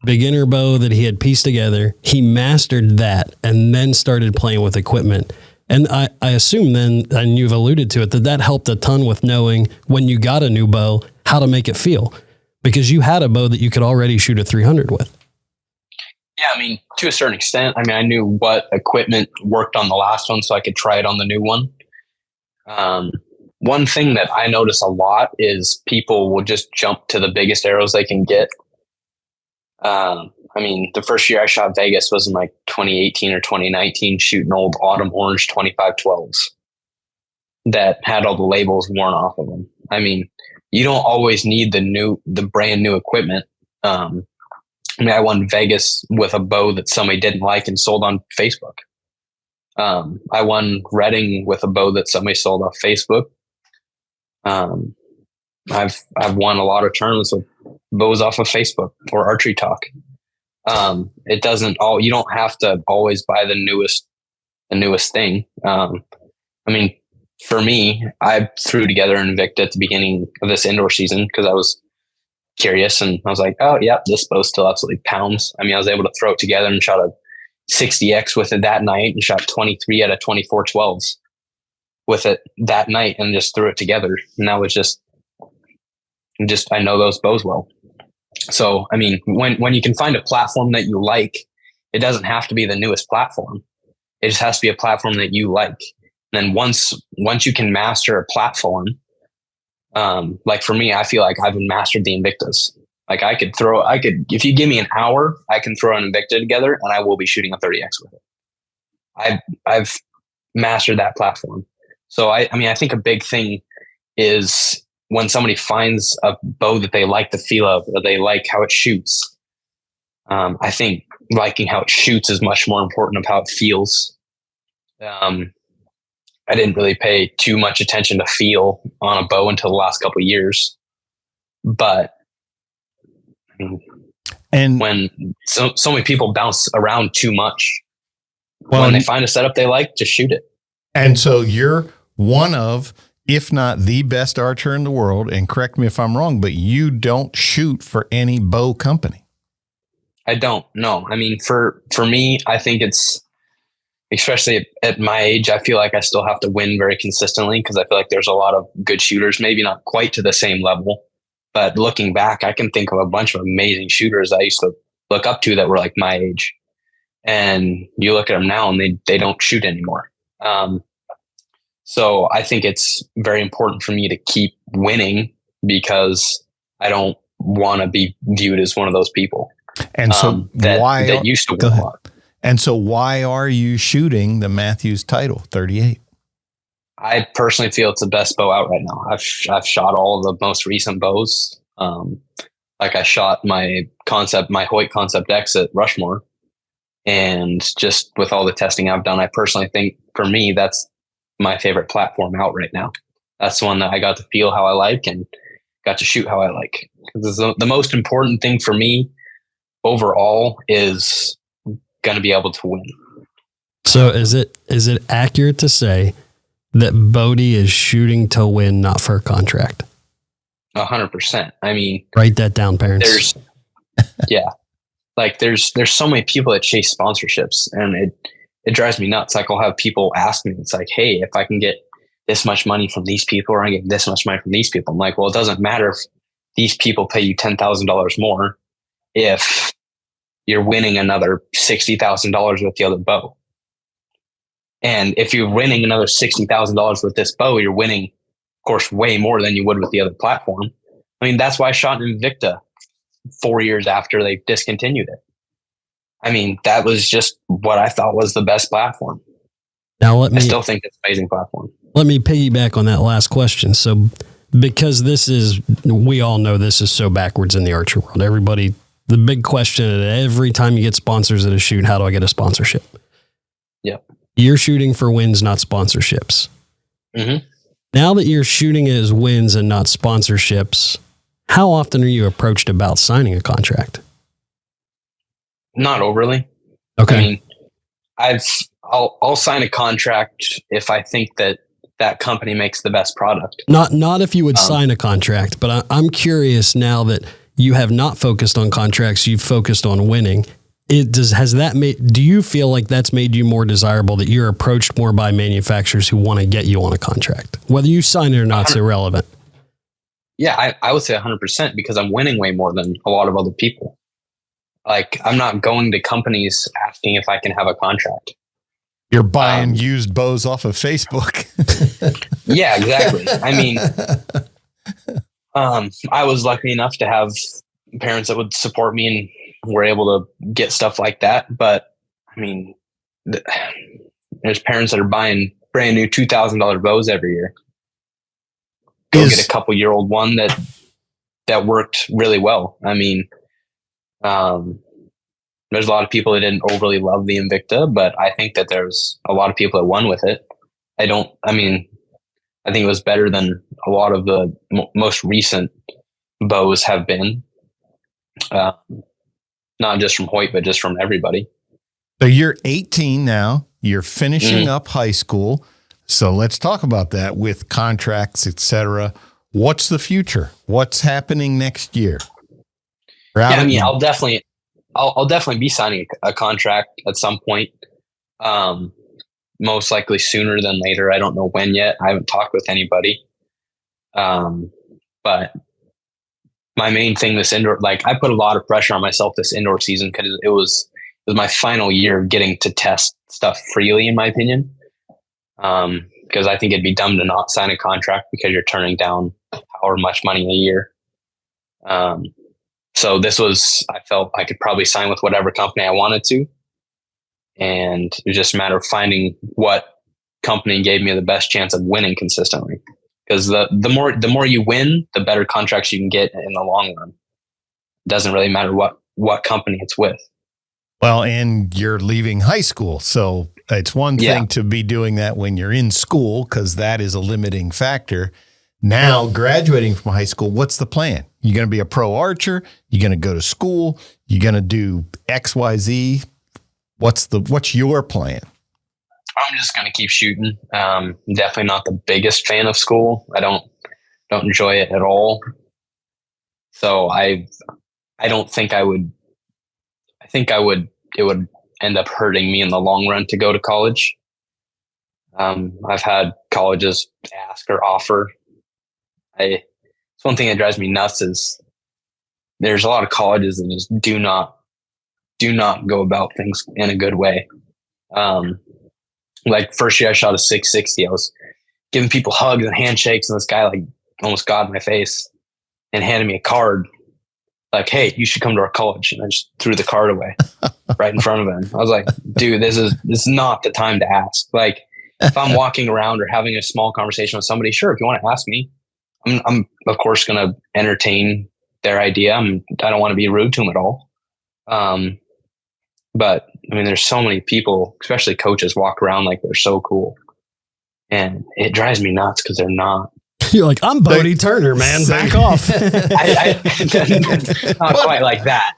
beginner bow that he had pieced together, he mastered that and then started playing with equipment. And I assume then, and you've alluded to it, that helped a ton with knowing when you got a new bow, how to make it feel, because you had a bow that you could already shoot a 300 with. Yeah, I mean, to a certain extent, I mean, I knew what equipment worked on the last one, so I could try it on the new one. One thing that I notice a lot is people will just jump to the biggest arrows they can get. I mean, the first year I shot Vegas was in like 2018 or 2019, shooting old autumn orange 2512s that had all the labels worn off of them. I mean, you don't always need the brand new equipment. I mean, I won Vegas with a bow that somebody didn't like and sold on Facebook. I won Reading with a bow that somebody sold off Facebook. I've won a lot of tournaments with bows off of Facebook or Archery Talk. You don't have to always buy the newest thing. I mean, for me, I threw together an Invicta at the beginning of this indoor season because I was curious and I was like, oh yeah, this bow still absolutely pounds. I mean, I was able to throw it together and shot a 60X with it that night and shot 23 out of 24 12s with it that night and just threw it together. And that was just I know those bows well. So, I mean, when you can find a platform that you like, it doesn't have to be the newest platform. It just has to be a platform that you like. And then once you can master a platform, like for me, I feel like I've mastered the Invictas. Like if you give me an hour, I can throw an Invicta together and I will be shooting a 30X with it. I've mastered that platform. So I think a big thing is when somebody finds a bow that they like the feel of, or they like how it shoots. I think liking how it shoots is much more important of how it feels. I didn't really pay too much attention to feel on a bow until the last couple of years, but and when so many people bounce around too much, when they find a setup they like, just shoot it. And so you're one of, if not the best archer in the world, and correct me if I'm wrong, but you don't shoot for any bow company. I don't. No. I mean, for me, I think it's, especially at my age, I feel like I still have to win very consistently, because I feel like there's a lot of good shooters, maybe not quite to the same level, but looking back, I can think of a bunch of amazing shooters I used to look up to that were like my age. And you look at them now and they don't shoot anymore. So I think it's very important for me to keep winning, because I don't want to be viewed as one of those people. And so that used to win a lot. And so why are you shooting the Matthews title 38? I personally feel it's the best bow out right now. I've shot all of the most recent bows. Like I shot my Hoyt Concept X at Rushmore, and just with all the testing I've done, I personally think for me, that's my favorite platform out right now. That's the one that I got to feel how I like and got to shoot how I like. The most important thing for me overall is going to be able to win. So is it accurate to say that Bodie is shooting to win, not for a contract? 100%. I mean, write that down, parents. There's so many people that chase sponsorships, and it drives me nuts. Like I'll have people ask me, it's like, hey, if I can get this much money from these people, or I get this much money from these people. I'm like, well, it doesn't matter if these people pay you $10,000 more if you're winning another $60,000 with the other bow. And if you're winning another $60,000 with this bow, you're winning, of course, way more than you would with the other platform. I mean, that's why I shot an Invicta 4 years after they discontinued it. I mean, that was just what I thought was the best platform. Now I still think it's an amazing platform. Let me piggyback on that last question. So, because we all know this is so backwards in the archer world. Everybody, the big question every time you get sponsors at a shoot, how do I get a sponsorship? Yep. You're shooting for wins, not sponsorships. Mm-hmm. Now that you're shooting as wins and not sponsorships, how often are you approached about signing a contract? Not overly. Okay. I mean, I'll sign a contract if I think that company makes the best product. Not if you would sign a contract, but I'm curious now that you have not focused on contracts, you've focused on winning. Do you feel like that's made you more desirable, that you're approached more by manufacturers who want to get you on a contract? Whether you sign it or not is irrelevant. Yeah, I would say 100%, because I'm winning way more than a lot of other people. Like, I'm not going to companies asking if I can have a contract. You're buying used bows off of Facebook. Yeah, exactly. I mean, I was lucky enough to have parents that would support me and were able to get stuff like that. But I mean, there's parents that are buying brand new $2,000 bows every year. Go get a couple-year-old one that worked really well. I mean, there's a lot of people that didn't overly love the Invicta, but I think that there's a lot of people that won with it. I think it was better than a lot of the most recent bows have been. Not just from Hoyt, but just from everybody. So you're 18 now. You're finishing up high school. So let's talk about that with contracts, etc. What's the future? What's happening next year? I'll definitely be signing a contract at some point. Most likely sooner than later. I don't know when yet. I haven't talked with anybody. But my main thing this indoor, like I put a lot of pressure on myself this indoor season, because it was my final year of getting to test stuff freely, in my opinion. because I think it'd be dumb to not sign a contract because you're turning down however much money a year. So I felt I could probably sign with whatever company I wanted to. And it was just a matter of finding what company gave me the best chance of winning consistently. Because the more you win, the better contracts you can get in the long run. It doesn't really matter what company it's with. Well, and you're leaving high school. So it's one thing to be doing that when you're in school, because that is a limiting factor. Now, graduating from high school, what's the plan? You're going to be a pro archer? You're going to go to school? You're going to do X, Y, Z? What's your plan? I'm just going to keep shooting. Definitely not the biggest fan of school. I don't enjoy it at all. So I don't think I would. I think it would end up hurting me in the long run to go to college. I've had colleges ask or offer. It's one thing that drives me nuts is there's a lot of colleges that just do not go about things in a good way. Like first year I shot a 660. I was giving people hugs and handshakes, and this guy like almost got in my face and handed me a card like, "Hey, you should come to our college." And I just threw the card away right in front of him. I was like, "Dude, this is not the time to ask." Like, if I'm walking around or having a small conversation with somebody, sure, if you want to ask me, I'm of course going to entertain their idea. I don't want to be rude to them at all. But I mean, there's so many people, especially coaches, walk around like they're so cool, and it drives me nuts because they're not. You're like, I'm Bodie Turner, man. Back off. Not quite like that,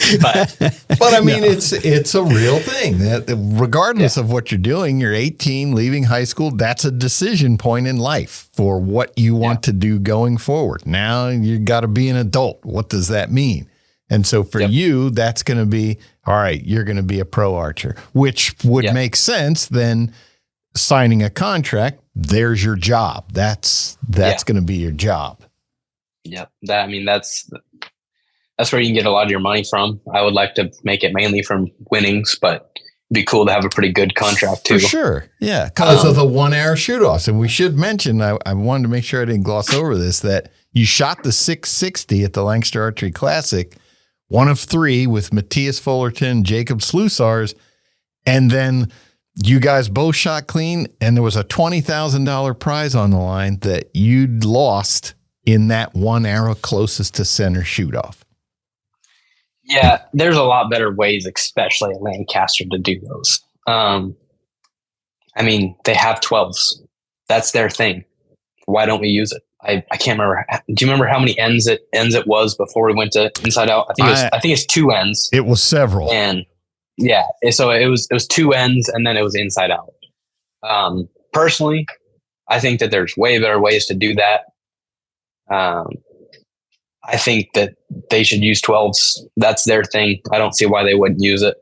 but I mean, it's a real thing that regardless of what you're doing, you're 18, leaving high school. That's a decision point in life for what you want to do going forward. Now you got to be an adult. What does that mean? And so for you, that's going to be, all right, you're going to be a pro archer, which would make sense then. Signing a contract, there's your job. That's going to be your job. Yep. That's where you can get a lot of your money from. I would like to make it mainly from winnings, but it'd be cool to have a pretty good contract too. For sure. Yeah. Because of the 1 hour shoot-offs. And we should mention, I wanted to make sure I didn't gloss over this, that you shot the 660 at the Lancaster Archery Classic, 1 of 3 with Matthias Fullerton, Jacob Slusars, and then you guys both shot clean, and there was a $20,000 prize on the line that you'd lost in that 1 arrow closest to center shoot-off. Yeah, there's a lot better ways, especially at Lancaster, to do those. I mean, they have 12s. That's their thing. Why don't we use it? I can't remember. Do you remember how many ends it was before we went to inside out? I think it's 2 ends. It was several. And yeah, so it was 2 ends, and then it was inside out. Personally, I think that there's way better ways to do that. I think that they should use 12s. That's their thing. I don't see why they wouldn't use it.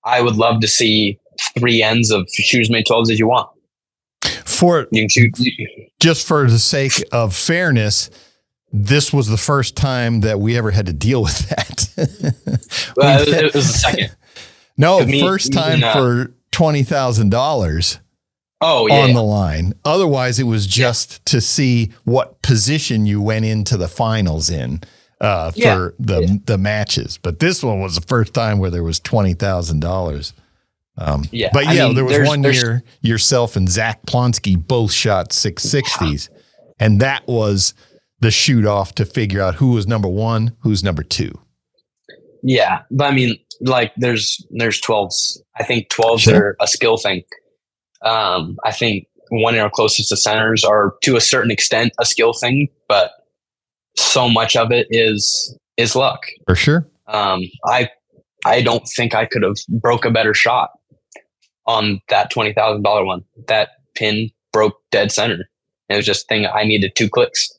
I would love to see 3 ends of shoot as many 12s as you want. You can shoot. Just for the sake of fairness, this was the first time that we ever had to deal with that. Well, it was the second. No, first time for $20,000 on the line. Otherwise, it was just to see what position you went into the finals in for the matches. But this one was the first time where there was $20,000. But there was one year yourself and Zach Plonsky both shot 660s, and that was the shoot off to figure out who was number 1, who's number 2. Yeah, but I mean, like there's 12s. I think 12s are a skill thing. I think 1 arrow closest to centers are to a certain extent a skill thing, but so much of it is luck. For sure. I don't think I could have broke a better shot on that $20,000 one. That pin broke dead center. It was just a thing. I needed 2 clicks.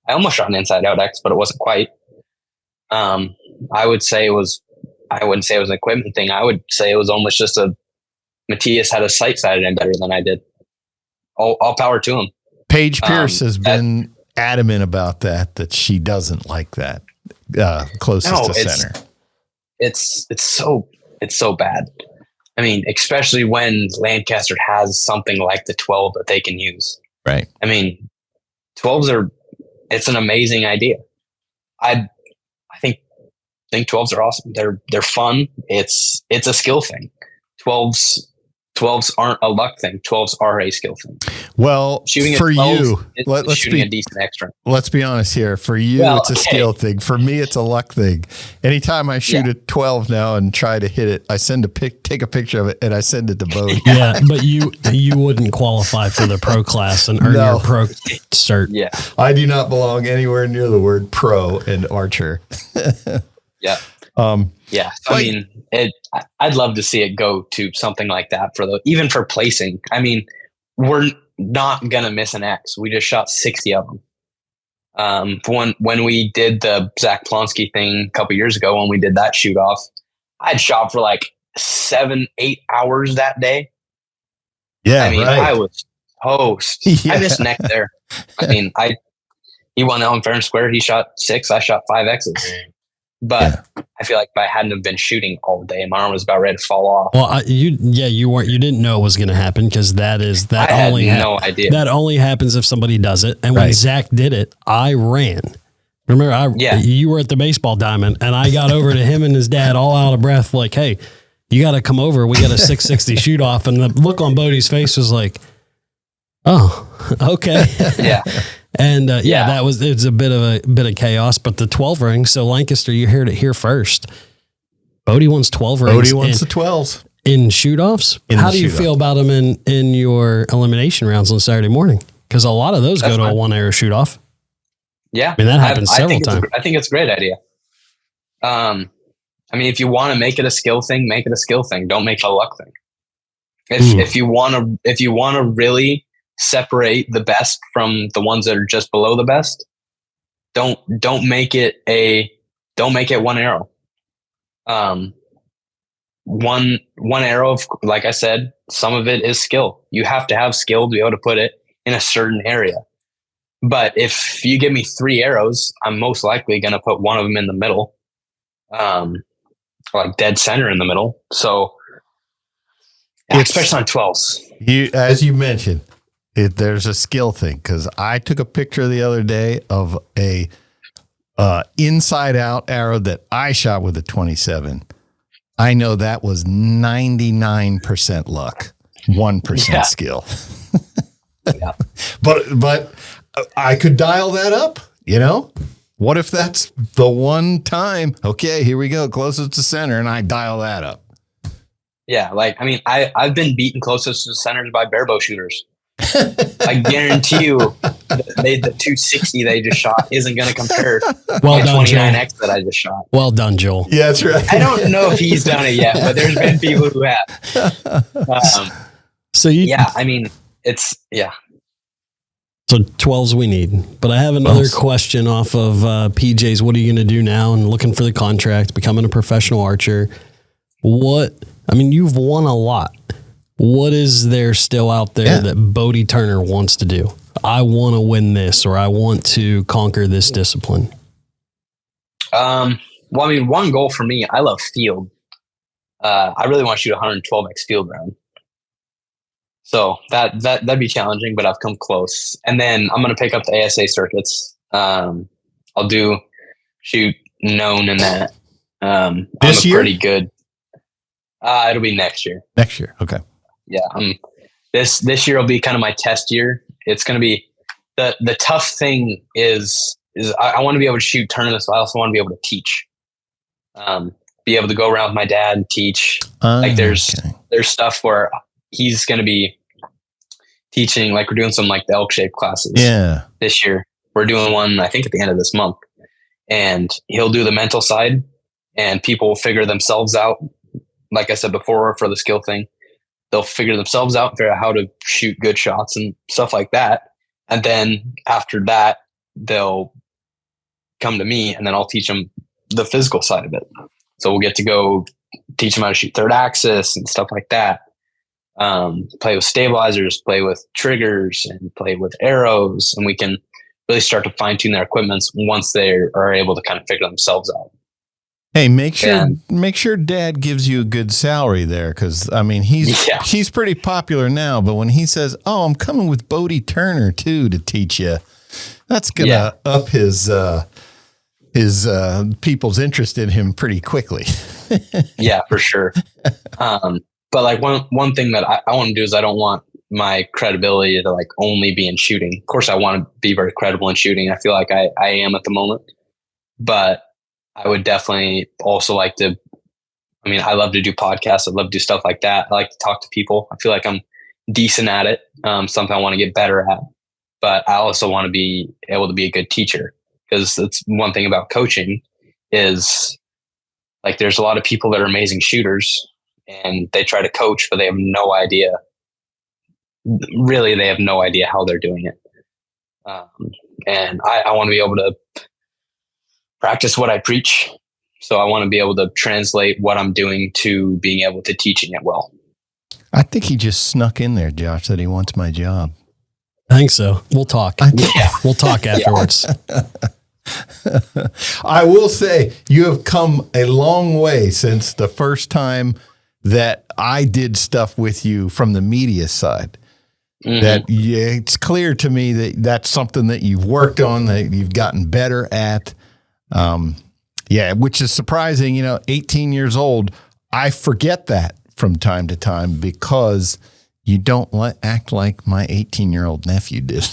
I almost shot an inside out X, but it wasn't quite. I wouldn't say it was an equipment thing. I would say it was almost just Matthias had a sight sighted in better than I did. All power to him. Paige Pierce has been adamant about that she doesn't like that closest to center. It's so bad. I mean, especially when Lancaster has something like the 12 that they can use. Right. I mean, 12s it's an amazing idea. I think 12s are awesome. They're fun. It's a skill thing. 12s aren't a luck thing. 12s are a skill thing. Well, shooting for 12s you, let's shooting a decent extra. Let's be honest here. For you, it's a skill thing. For me, it's a luck thing. Anytime I shoot a 12 now and try to hit it, I take a picture of it and I send it to Bodie. Yeah, but you wouldn't qualify for the pro class and earn your pro cert. Yeah, I do not belong anywhere near the word pro and archer. Yeah. Yeah. So, I mean, I'd love to see it go to something like that even for placing. I mean, we're not going to miss an X. We just shot 60 of them. When we did the Zach Plonsky thing a couple years ago, when we did that shoot off, I'd shot for like 7-8 hours that day. Yeah. I mean, right. I was toast. Yeah. I missed neck there. I mean, he won out in fair and square. He shot 6. I shot 5 X's. But I feel like if I hadn't have been shooting all day, my arm was about ready to fall off. Well, you didn't know it was going to happen because I had no idea. That only happens if somebody does it. And when Zach did it, I ran. Remember, you were at the baseball diamond, and I got over to him and his dad all out of breath, like, "Hey, you got to come over. We got a 660 shoot off." And the look on Bodie's face was like, "Oh, okay." Yeah. And it's a bit of chaos, but the 12 ring. So Lancaster, you heard it here first. Bodie wants 12 rings. Bodie wants the 12s in shoot offs. How do you feel about them in your elimination rounds on Saturday morning? Because a lot of those go to a 1 arrow shoot off. Yeah, I mean that happens several times. I think it's a great idea. I mean, if you want to make it a skill thing, make it a skill thing. Don't make it a luck thing. If you want to really separate the best from the ones that are just below the best, don't make it 1 arrow. One arrow, like I said, some of it is skill. You have to have skill to be able to put it in a certain area. But if you give me 3 arrows, I'm most likely going to put one of them in the middle, like dead center in the middle. So especially on 12s. As you mentioned, there's a skill thing, because I took a picture the other day of a inside out arrow that I shot with a 27. I know that was 99% luck, 1% skill. Yeah. But I could dial that up, What if that's the one time? Okay, here we go, closest to center, and I dial that up. Yeah, like, I mean, I've been beaten closest to centers by barebow shooters. I guarantee you the 260 they just shot isn't going to compare to the 29X that I just shot. Well done, Joel. Yeah, that's right. I don't know if he's done it yet, but there's been people who have. I mean, So 12s we need. But I have another question off of PJ's. What are you going to do now? And looking for the contract, becoming a professional archer. You've won a lot. What is there still out there that Bodie Turner wants to do? I want to win this, or I want to conquer this discipline. One goal for me, I love field. I really want to shoot 112X field round. So that'd be challenging, but I've come close. And then I'm going to pick up the ASA circuits. I'll shoot known in that. This year? Pretty good. It'll be next year. Next year. Okay. Yeah. This year will be kind of my test year. It's going to be the tough thing is I want to be able to shoot tournaments, but I also want to be able to teach. Be able to go around with my dad and teach. There's stuff where he's going to be teaching, like we're doing some like the elk shape classes. Yeah. This year we're doing one, I think at the end of this month, and he'll do the mental side and people will figure themselves out. Like I said before, for the skill thing, they'll figure themselves out, figure out how to shoot good shots and stuff like that. And then after that, they'll come to me and then I'll teach them the physical side of it. So we'll get to go teach them how to shoot third axis and stuff like that. Play with stabilizers, play with triggers, and play with arrows. And we can really start to fine tune their equipments once they are able to kind of figure themselves out. Hey, make sure Dad gives you a good salary there, because I mean he's pretty popular now. But when he says, "Oh, I'm coming with Bodie Turner too to teach you," that's gonna up his people's interest in him pretty quickly. Yeah, for sure. But like one thing that I want to do is I don't want my credibility to like only be in shooting. Of course, I want to be very credible in shooting. I feel like I am at the moment, but I would definitely also like to. I mean, I love to do podcasts. I love to do stuff like that. I like to talk to people. I feel like I'm decent at it. Something I want to get better at, but I also want to be able to be a good teacher, because that's one thing about coaching is like there's a lot of people that are amazing shooters and they try to coach, but they have no idea. Really, they have no idea how they're doing it. And I want to be able to practice what I preach. So I want to be able to translate what I'm doing to being able to teaching it well. I think he just snuck in there, Josh, that he wants my job. I think so. We'll talk. We'll talk afterwards. I will say you have come a long way since the first time that I did stuff with you from the media side. Mm-hmm. That it's clear to me that that's something that you've worked on, that you've gotten better at. Which is surprising. 18 years old, I forget that from time to time because you don't act like my 18-year-old nephew did.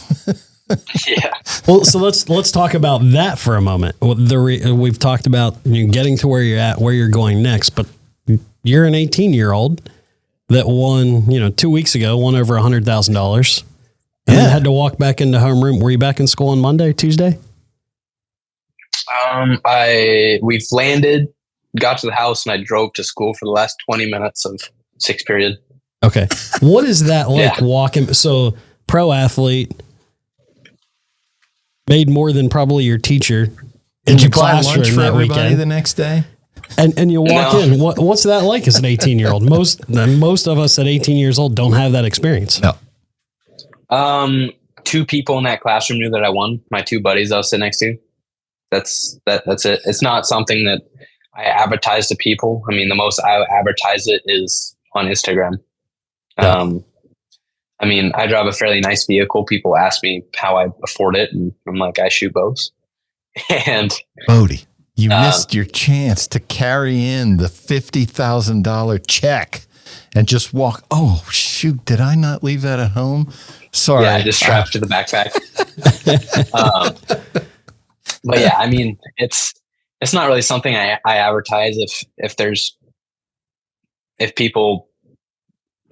Yeah. Well, so let's talk about that for a moment. We've talked about getting to where you're at, where you're going next, but you're an 18-year-old that won, 2 weeks ago, won over $100,000, and then had to walk back into homeroom. Were you back in school on Monday, Tuesday? We've landed, got to the house, and I drove to school for the last 20 minutes of sixth period. Okay. What is that like walking? So pro athlete, made more than probably your teacher. Did you buy lunch for everybody weekend the next day? And you walk in. What's that like as an 18-year-old? Most of us at 18 years old don't have that experience. No. Two people in that classroom knew that I won. My two buddies I was sitting next to. That's it. It's not something that I advertise to people. I mean, the most I advertise it is on Instagram. Yeah. I mean, I drive a fairly nice vehicle. People ask me how I afford it, and I'm like, I shoot bows. And Bodie, you missed your chance to carry in the $50,000 check and just walk. Oh, shoot. Did I not leave that at home? Sorry. Yeah, I just strapped to the backpack. But yeah, I mean, it's not really something I advertise. If people,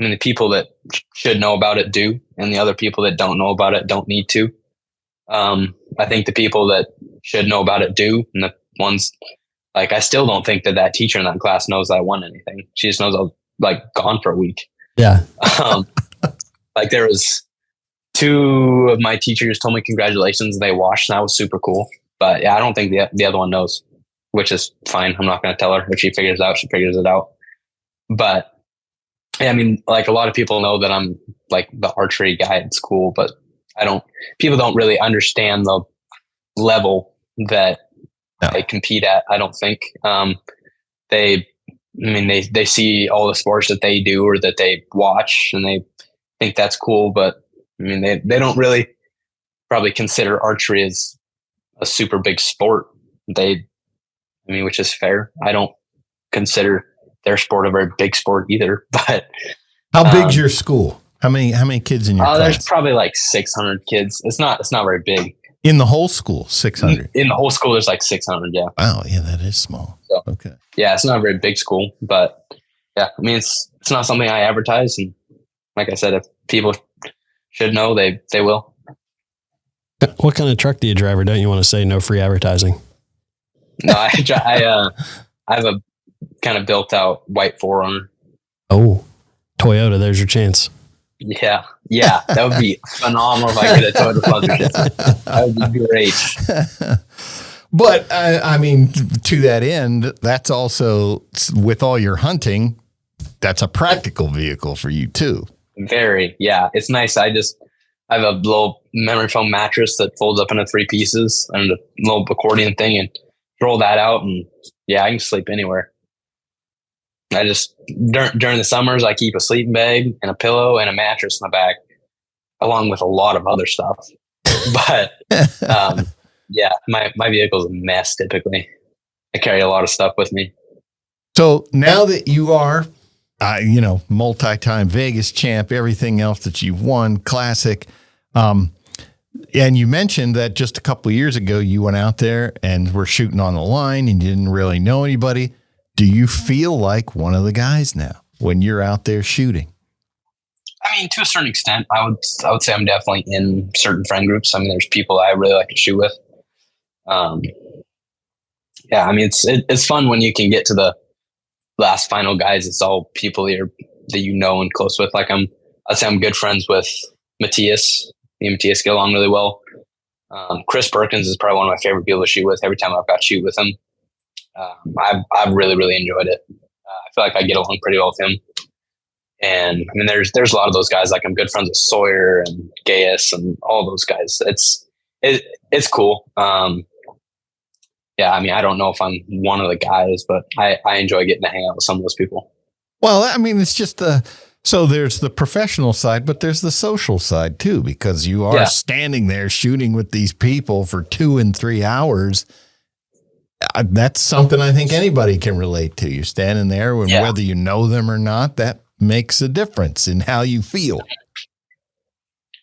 I mean, the people that should know about it do, and the other people that don't know about it don't need to. I think the people that should know about it do, and the ones like I still don't think that teacher in that class knows I won anything. She just knows I was like gone for a week. Yeah. Like there was two of my teachers told me congratulations. They watched, and that was super cool. But yeah, I don't think the other one knows, which is fine. I'm not going to tell her. If she figures it out, she figures it out. But yeah, I mean, like a lot of people know that I'm like the archery guy at school, but people don't really understand the level that I compete at. I don't think they see all the sports that they do or that they watch and they think that's cool. But I mean, they don't really probably consider archery as a super big sport. Which is fair. I don't consider their sport a very big sport either. But how big's your school? How many kids in your class? There's probably like 600 kids. It's not very big. In the whole school, 600. In the whole school, there's like 600. Yeah. Wow. Yeah, that is small. So, okay. Yeah, it's not a very big school, but yeah, I mean, it's not something I advertise, and like I said, if people should know, they will. What kind of truck do you drive, or don't you want to say no free advertising? No, I have a kind of built out white 4Runner. Oh, Toyota, there's your chance. Yeah, that would be phenomenal if I get a Toyota sponsorship. That would be great. But I mean, to that end, that's also with all your hunting, that's a practical vehicle for you too. Very, yeah. It's nice. I have a little memory foam mattress that folds up into 3 pieces and a little accordion thing, and roll that out, and I can sleep anywhere. I just, during the summers, I keep a sleeping bag and a pillow and a mattress in the back, along with a lot of other stuff. But my vehicle's a mess typically. I carry a lot of stuff with me. So now that you are, multi-time Vegas champ, everything else that you've won, classic, and you mentioned that just a couple of years ago, you went out there and were shooting on the line and you didn't really know anybody. Do you feel like one of the guys now when you're out there shooting? I mean, to a certain extent, I would say I'm definitely in certain friend groups. I mean, there's people I really like to shoot with. I mean, it's fun when you can get to the last final guys. It's all people that you know and close with. Like I'd say I'm good friends with Matthias. Me and Matthias get along really well. Chris Perkins is probably one of my favorite people to shoot with. Every time I've got to shoot with him, I've really, really enjoyed it. I feel like I get along pretty well with him. And I mean, there's a lot of those guys. Like I'm good friends with Sawyer and Gaius and all those guys. It's cool. I mean, I don't know if I'm one of the guys, but I enjoy getting to hang out with some of those people. Well, I mean, it's just so there's the professional side, but there's the social side too, because you are standing there shooting with these people for 2 and 3 hours. That's something I think anybody can relate to. You're standing there and whether you know them or not, that makes a difference in how you feel.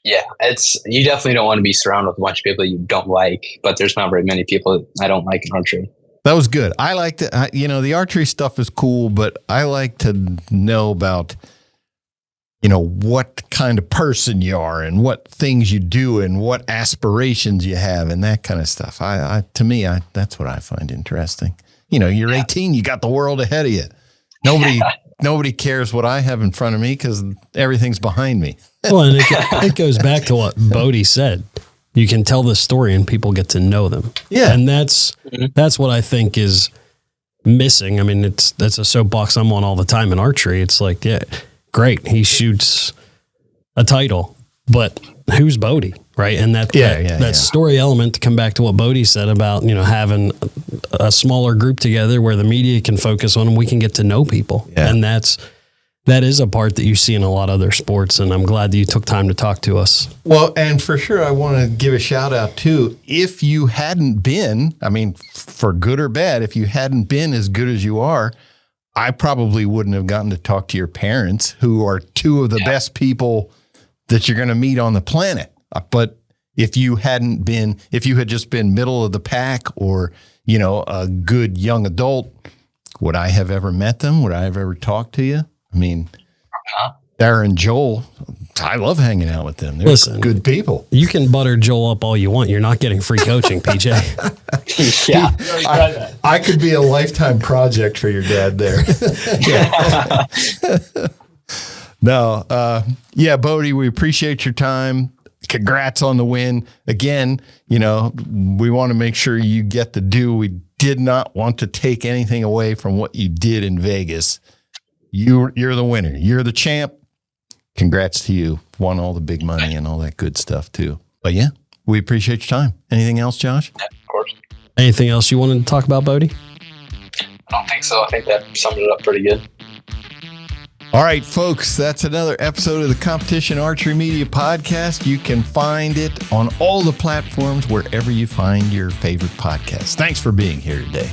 Yeah, you definitely don't want to be surrounded with a bunch of people you don't like, but there's not very many people I don't like in archery. That was good. I like to, the archery stuff is cool, but I like to know about, what kind of person you are and what things you do and what aspirations you have and that kind of stuff. To me, that's what I find interesting. You're 18, you got the world ahead of you. Nobody cares what I have in front of me because everything's behind me. Well, and it goes back to what Bodie said. You can tell the story and people get to know them. Yeah. And that's what I think is missing. I mean, that's a soapbox I'm on all the time in archery. It's like, yeah, great. He shoots a title, but who's Bodie? Right. And that story element, to come back to what Bodie said about, having a smaller group together where the media can focus on them, we can get to know people. Yeah. And that is a part that you see in a lot of other sports. And I'm glad that you took time to talk to us. Well, and for sure, I want to give a shout out too. If you hadn't been, I mean, for good or bad, if you hadn't been as good as you are, I probably wouldn't have gotten to talk to your parents, who are two of the best people that you're going to meet on the planet. But if you had just been middle of the pack or, a good young adult, would I have ever met them? Would I have ever talked to you? I mean, Darren, Joel, I love hanging out with them. They're good people. You can butter Joel up all you want. You're not getting free coaching, PJ. I could be a lifetime project for your dad there. No. Bodie, we appreciate your time. Congrats on the win. Again, we want to make sure you get the due. We did not want to take anything away from what you did in Vegas. You're the winner. You're the champ. Congrats to you. Won all the big money and all that good stuff too. But yeah, we appreciate your time. Anything else, Josh? Yeah, of course. Anything else you wanted to talk about, Bodie? I don't think so. I think that summed it up pretty good. All right, folks, that's another episode of the Competition Archery Media Podcast. You can find it on all the platforms wherever you find your favorite podcasts. Thanks for being here today.